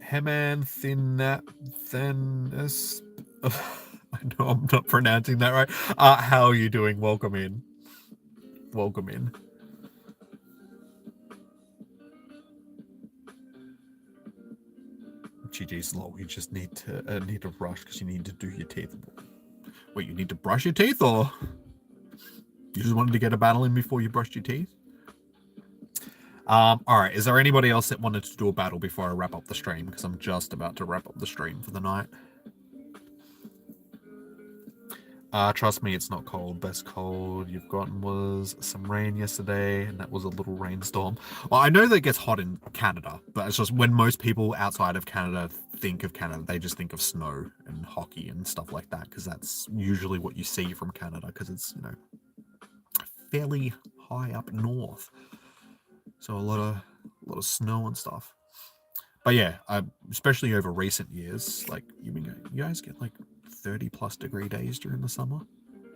Heman Thinus. I know I'm not pronouncing that right. How are you doing? Welcome in. Welcome in. GG's lol. You just need to brush because you need to do your teeth. Wait, you need to brush your teeth, or you just wanted to get a battle in before you brushed your teeth? All right. Is there anybody else that wanted to do a battle before I wrap up the stream? Because I'm just about to wrap up the stream for the night. Trust me, it's not cold. Best cold you've gotten was some rain yesterday, and that was a little rainstorm. Well, I know that it gets hot in Canada, but it's just when most people outside of Canada think of Canada, they just think of snow and hockey and stuff like that, because that's usually what you see from Canada, because it's, you know, fairly high up north. So a lot of snow and stuff. But yeah, especially over recent years, like you guys get like 30+ degree days during the summer,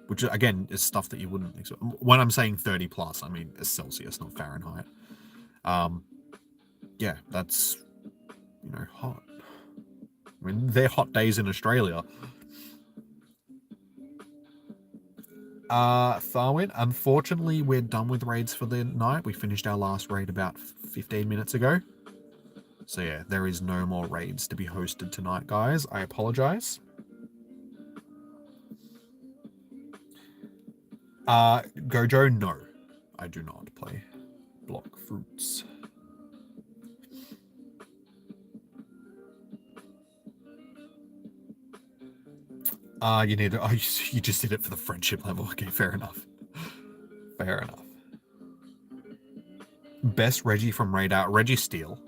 which again is stuff that you wouldn't expect. When I'm saying 30+, I mean it's Celsius, not Fahrenheit. Yeah, that's, you know, hot. I mean, they're hot days in Australia. Tharwin, unfortunately, we're done with raids for the night. We finished our last raid about 15 minutes ago. So yeah, there is no more raids to be hosted tonight, guys. I apologize. Gojo, no. I do not play block fruits. You need to, oh, you just did it for the friendship level. Okay, fair enough. Fair enough. Best Reggie from Radar, Reggie Steele.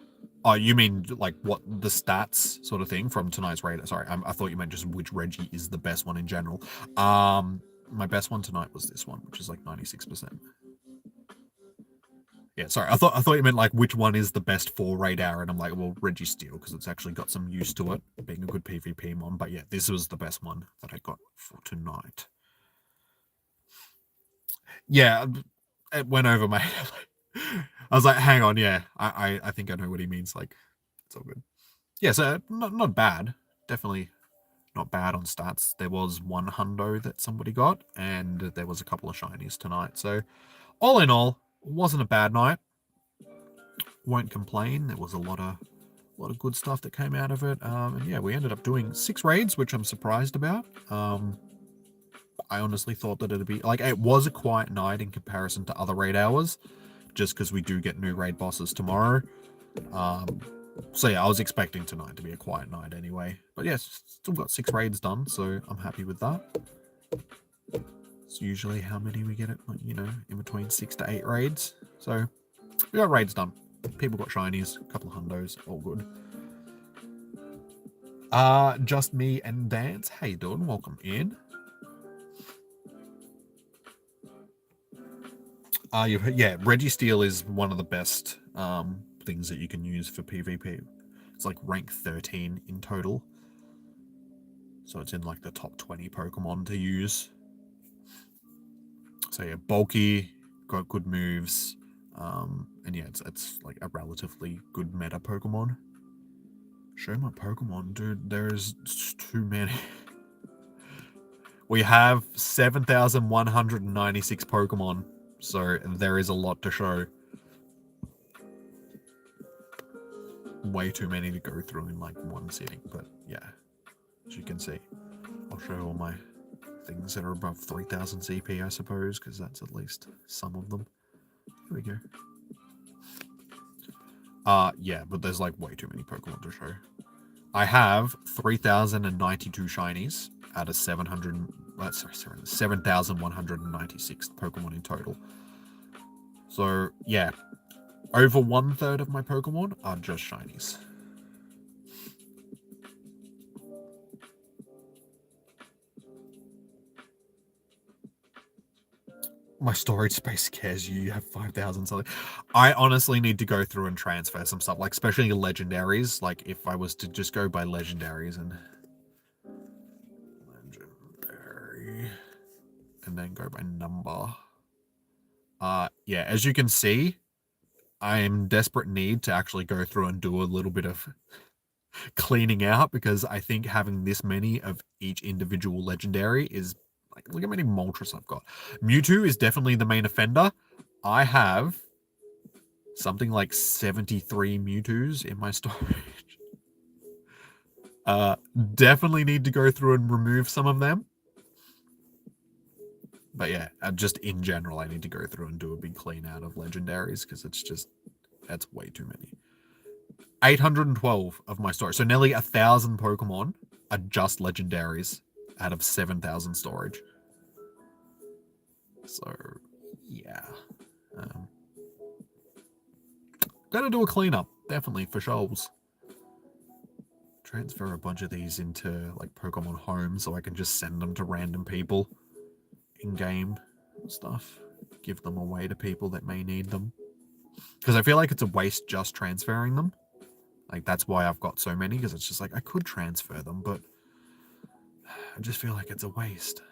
Oh, you mean like what the stats sort of thing from tonight's raid? Sorry, I thought you meant just which Reggie is the best one in general. My best one tonight was this one, which is like 96%. Yeah, sorry, I thought you meant like which one is the best for Radar, and I'm like, well, Reggie Steele, because it's actually got some use to it, being a good PvP mon. But yeah, this was the best one that I got for tonight. Yeah, it went over my head. I was like, hang on, yeah, I think I know what he means. Like, it's all good. Yeah, so not bad. Definitely not bad on stats. There was one hundo that somebody got, and there was a couple of shinies tonight. So all in all, wasn't a bad night. Won't complain. There was a lot of good stuff that came out of it. And yeah, we ended up doing 6 raids, which I'm surprised about. I honestly thought that it'd be like, it was a quiet night in comparison to other raid hours, just because we do get new raid bosses tomorrow. So yeah, I was expecting tonight to be a quiet night anyway. But yes, still got 6 raids done, so I'm happy with that. It's usually how many we get it, like, you know, in between 6 to 8 raids. So we got raids done. People got shinies, a couple of hundos, all good. Just me and Dance. How you doing? Welcome in. Yeah, Reggie Steele is one of the best things that you can use for PvP. It's like rank 13 in total. So it's in like the top 20 Pokemon to use. So yeah, bulky, got good moves. And yeah, it's like a relatively good meta Pokemon. Show my Pokemon, dude. There's too many. We have 7,196 Pokemon, so there is a lot to show. Way too many to go through in like one sitting, but yeah, as you can see, I'll show all my things that are above 3,000 CP, I suppose, because that's at least some of them. Here we go. Yeah, but there's like way too many Pokemon to show. I have 3,092 shinies out of 7,196 Pokemon in total. So yeah, over 1/3 of my Pokemon are just shinies. My storage space scares you. You have 5,000 something. I honestly need to go through and transfer some stuff, like especially legendaries. Like if I was to just go by legendaries and legendary, and then go by number. Yeah, as you can see, I am in desperate need to actually go through and do a little bit of cleaning out, because I think having this many of each individual legendary is like, look how many Moltres I've got. Mewtwo is definitely the main offender. I have something like 73 Mewtwo's in my storage. Definitely need to go through and remove some of them. But yeah, just in general, I need to go through and do a big clean out of legendaries, because it's just, that's way too many. 812 of my storage. So nearly 1,000 Pokemon are just legendaries out of 7,000 storage. So, yeah. Gotta do a cleanup, definitely, for shoals. Transfer a bunch of these into like Pokemon Home so I can just send them to random people in-game stuff. Give them away to people that may need them. Because I feel like it's a waste just transferring them. Like, that's why I've got so many, because it's just like, I could transfer them, but I just feel like it's a waste.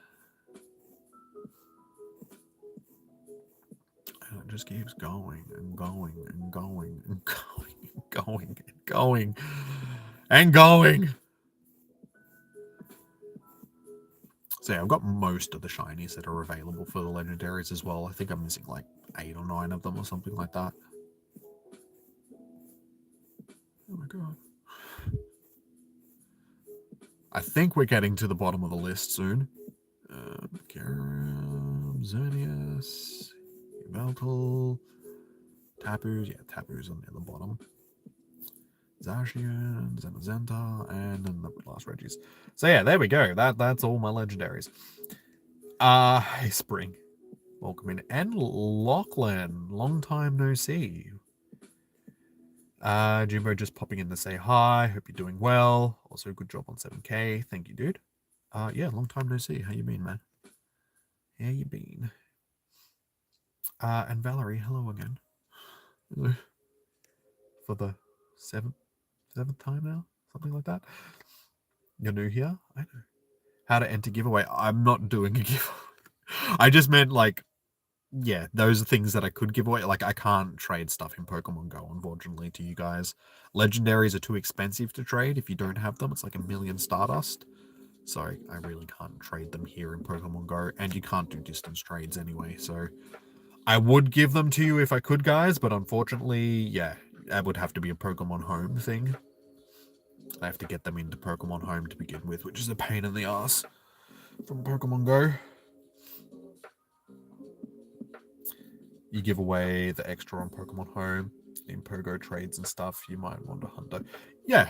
And it just keeps going and going and going and going and going and going and going. So yeah, I've got most of the shinies that are available for the legendaries as well. I think I'm missing like 8 or 9 of them or something like that. Oh my god. I think we're getting to the bottom of the list soon. Xerneas, Yveltal, Tapu's. Yeah, Tapu's on the bottom. Zacian, Zamazenta, and then the last Regis. So yeah, there we go. That's all my legendaries. Hey Spring. Welcome in. And Lachlan, long time no see. Jimbo just popping in to say hi. Hope you're doing well. Also, good job on 7K. Thank you, dude. Yeah, long time no see. How you been, man? How you been? And Valerie, hello again. Hello. For the seventh time now? Something like that. You're new here? I know. How to enter giveaway. I'm not doing a giveaway. I just meant like, yeah, those are things that I could give away. Like, I can't trade stuff in Pokemon Go, unfortunately, to you guys. Legendaries are too expensive to trade if you don't have them. It's like 1,000,000 Stardust. So I really can't trade them here in Pokemon Go. And you can't do distance trades anyway. So I would give them to you if I could, guys. But unfortunately, yeah, that would have to be a Pokemon Home thing. I have to get them into Pokemon Home to begin with, which is a pain in the ass from Pokemon Go. You give away the extra on Pokemon Home in Pogo trades and stuff. You might want a hundo. Yeah.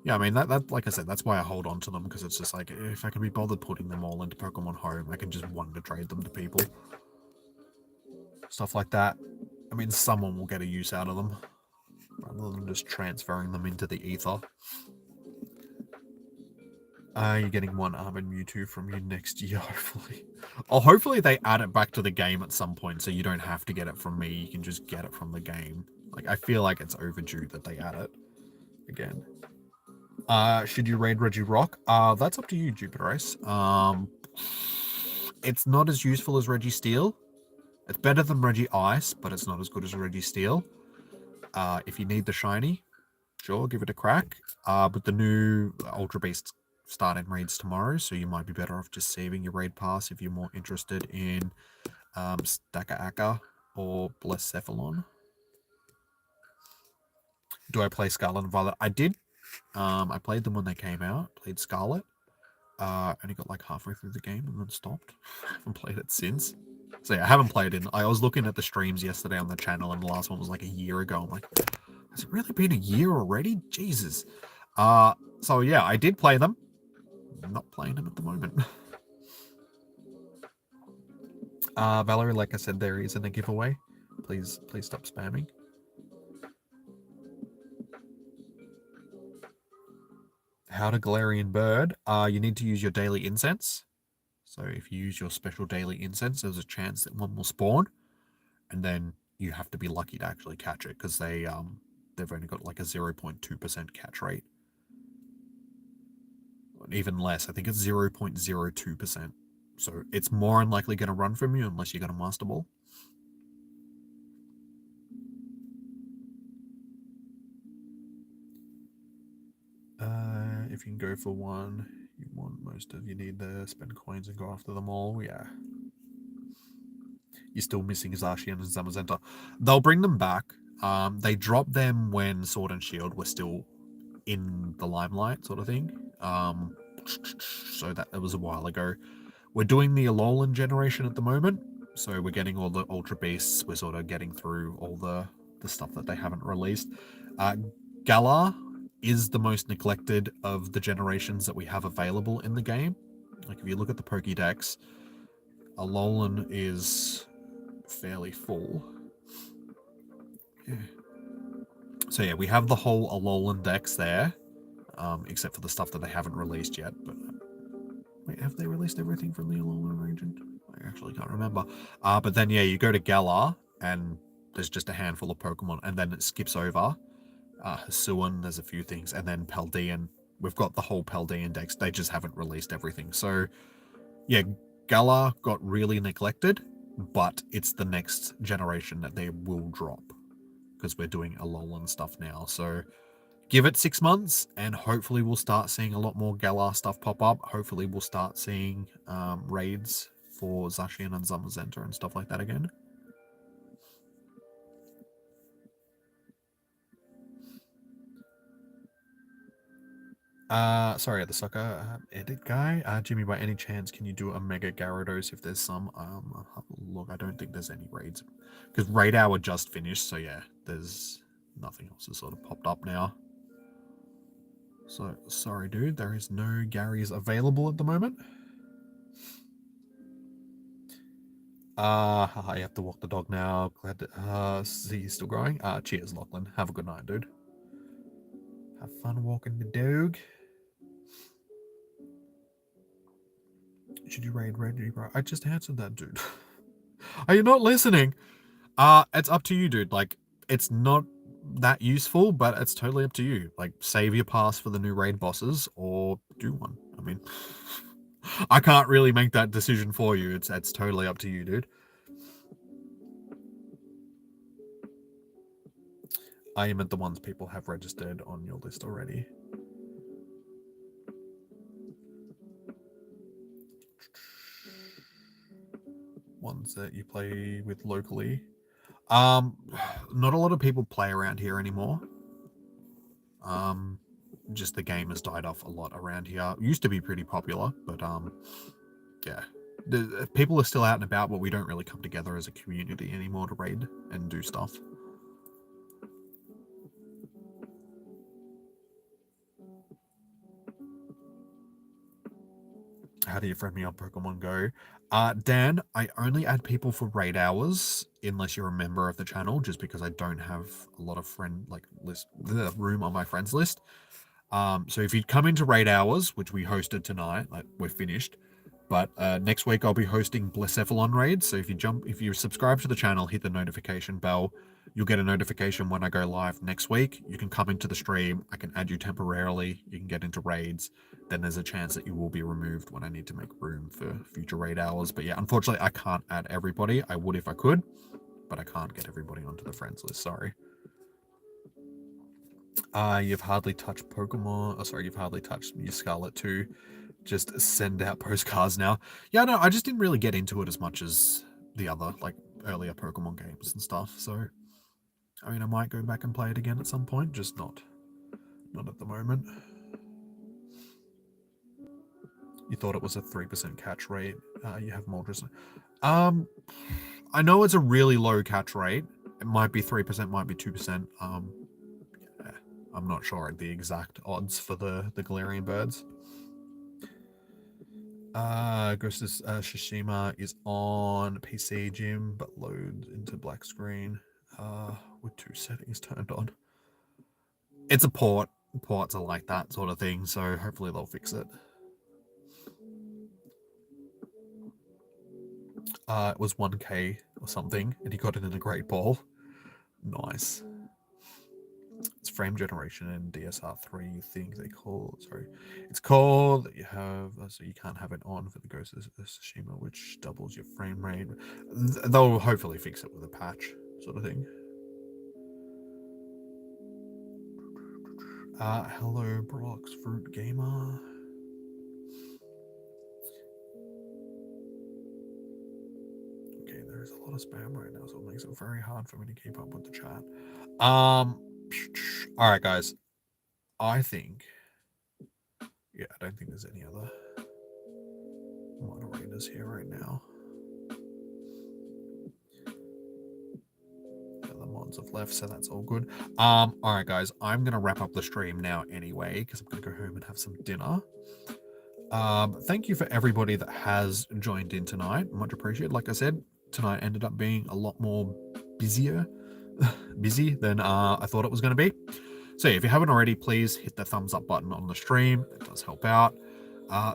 Yeah, I mean, that like I said, that's why I hold on to them, because it's just like, if I can be bothered putting them all into Pokemon Home, I can just wonder trade them to people. Stuff like that. I mean, someone will get a use out of them, rather than just transferring them into the ether. You're getting one Armored Mewtwo from you next year, hopefully. Oh, hopefully they add it back to the game at some point, so you don't have to get it from me. You can just get it from the game. Like, I feel like it's overdue that they add it again. Should you raid Regirock? That's up to you, Jupiter Ice. It's not as useful as Registeel. It's better than Regice, but it's not as good as Registeel. If you need the shiny, sure, give it a crack. But the new Ultra Beast starting raids tomorrow, so you might be better off just saving your raid pass if you're more interested in Stakka or Blacephalon. Do I play Scarlet and Violet? I did. I played them when they came out. Played Scarlet. Only got like halfway through the game and then stopped. Haven't played it since. So yeah, I haven't played it. I was looking at the streams yesterday on the channel, and the last one was like a year ago. I'm like, has it really been a year already? Jesus. So yeah, I did play them. I'm not playing them at the moment. Valerie, like I said, there isn't a giveaway. Please stop spamming. How to Galarian Bird. You need to use your daily incense. So if you use your special daily incense, there's a chance that one will spawn, and then you have to be lucky to actually catch it, because they've only got like a 0.2% catch rate. Even less. I think it's 0.02%. So it's more unlikely going to run from you unless you got a Master Ball. if you can go for one, you want most of, you need to spend coins and go after them all. Yeah. You're still missing Zacian and Zamazenta. They'll bring them back. They dropped them when Sword and Shield were still in the limelight, sort of thing. So that it was a while ago. We're doing the Alolan generation at the moment, so we're getting all the Ultra Beasts. We're sort of getting through all the stuff that they haven't released. Galar is the most neglected of the generations that we have available in the game. Like if you look at the Pokédex, Alolan is fairly full. Yeah. So yeah, we have the whole Alolan dex there, except for the stuff that they haven't released yet. But wait, have they released everything from the Alolan region? I actually can't remember. But then yeah, you go to Galar and there's just a handful of Pokemon, and then it skips over Hisuian. There's a few things, and then Paldean. We've got the whole Paldean dex. They just haven't released everything. So yeah, Galar got really neglected, but it's the next generation that they will drop because we're doing Alolan stuff now. So give it 6 months and hopefully we'll start seeing a lot more Galar stuff pop up. Hopefully we'll start seeing raids for Zacian and Zamazenta and stuff like that again. Sorry, the soccer edit guy. Jimmy, by any chance, can you do a Mega Gyarados if there's some? I'll have a look. I don't think there's any raids. Because raid hour just finished, so yeah, there's nothing else has sort of popped up now. So, sorry dude, there is no Garys available at the moment. You have to walk the dog now. Glad to see you still growing. Cheers, Lachlan. Have a good night, dude. Have fun walking the dog. Should you raid Regirock? I just answered that, dude. Are you not listening? It's up to you, dude. Like, it's not that useful, but it's totally up to you. Like, save your pass for the new raid bosses or do one. I mean, I can't really make that decision for you. It's totally up to you, dude. I am at the ones people have registered on your list already. Ones that you play with locally. Not a lot of people play around here anymore. Just the game has died off a lot around here. It used to be pretty popular, but yeah. People are still out and about, but we don't really come together as a community anymore to raid and do stuff. How do you friend me on Pokemon Go? Dan, I only add people for raid hours unless you're a member of the channel, just because I don't have a lot of the room on my friends list. So if you come into raid hours, which we hosted tonight, like we're finished, but next week I'll be hosting Blacephalon raids. So if you subscribe to the channel, hit the notification bell, you'll get a notification when I go live next week. You can come into the stream. I can add you temporarily. You can get into raids. Then there's a chance that you will be removed when I need to make room for future raid hours. But yeah, unfortunately, I can't add everybody. I would if I could, but I can't get everybody onto the friends list. Sorry. You've hardly touched Pokemon. Oh, sorry, you've hardly touched your Scarlet 2. Just send out postcards now. Yeah, no, I just didn't really get into it as much as the other, like, earlier Pokemon games and stuff. So, I mean, I might go back and play it again at some point, just not at the moment. You thought it was a 3% catch rate. You have Moltres. I know it's a really low catch rate. It might be 3%, might be 2%. Yeah, I'm not sure the exact odds for the Galarian birds. Ghost of Tsushima is on PC, Jim, but loads into black screen with 2 settings turned on. It's a port. Ports are like that sort of thing, so hopefully they'll fix it. It was 1K or something, and he got it in a great ball. Nice. It's frame generation and DSR3 thing they call. Sorry, it's called that you have. So you can't have it on for the Ghost of Tsushima, which doubles your frame rate. They'll hopefully fix it with a patch, sort of thing. Hello, Brox Fruit Gamer. Okay, there's a lot of spam right now, so it makes it very hard for me to keep up with the chat. Alright, guys. I think... Yeah, I don't think there's any other moderators here right now. The mods have left, so that's all good. Alright, guys. I'm going to wrap up the stream now anyway, because I'm going to go home and have some dinner. Thank you for everybody that has joined in tonight. Much appreciated. Like I said, tonight ended up being a lot more busy than I thought it was going to be. So if you haven't already, please hit the thumbs up button on the stream. It does help out.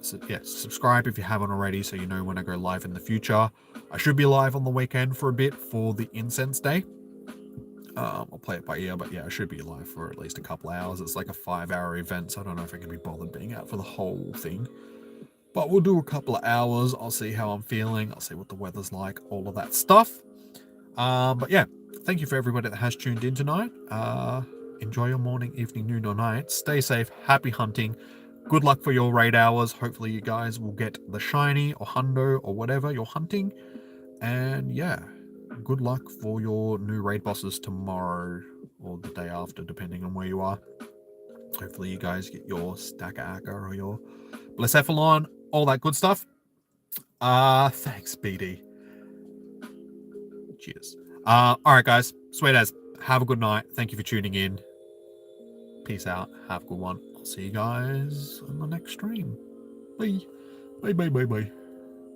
So yeah, subscribe if you haven't already, so you know when I go live in the future. I should be live on the weekend for a bit for the Incense Day. I'll play it by ear, but yeah, I should be live for at least a couple hours. It's like a 5-hour event, so I don't know if I can be bothered being out for the whole thing. But we'll do a couple of hours. I'll see how I'm feeling. I'll see what the weather's like, all of that stuff. But yeah, thank you for everybody that has tuned in tonight. Enjoy your morning, evening, noon, or night. Stay safe. Happy hunting. Good luck for your raid hours. Hopefully you guys will get the shiny or hundo or whatever you're hunting. And yeah, good luck for your new raid bosses tomorrow or the day after, depending on where you are. Hopefully you guys get your Stacker or your Blacephalon, all that good stuff. Thanks, BD. Cheers. All right, guys. Sweet as. Have a good night. Thank you for tuning in. Peace out. Have a good one. I'll see you guys on the next stream. Bye. Bye, bye, bye, bye.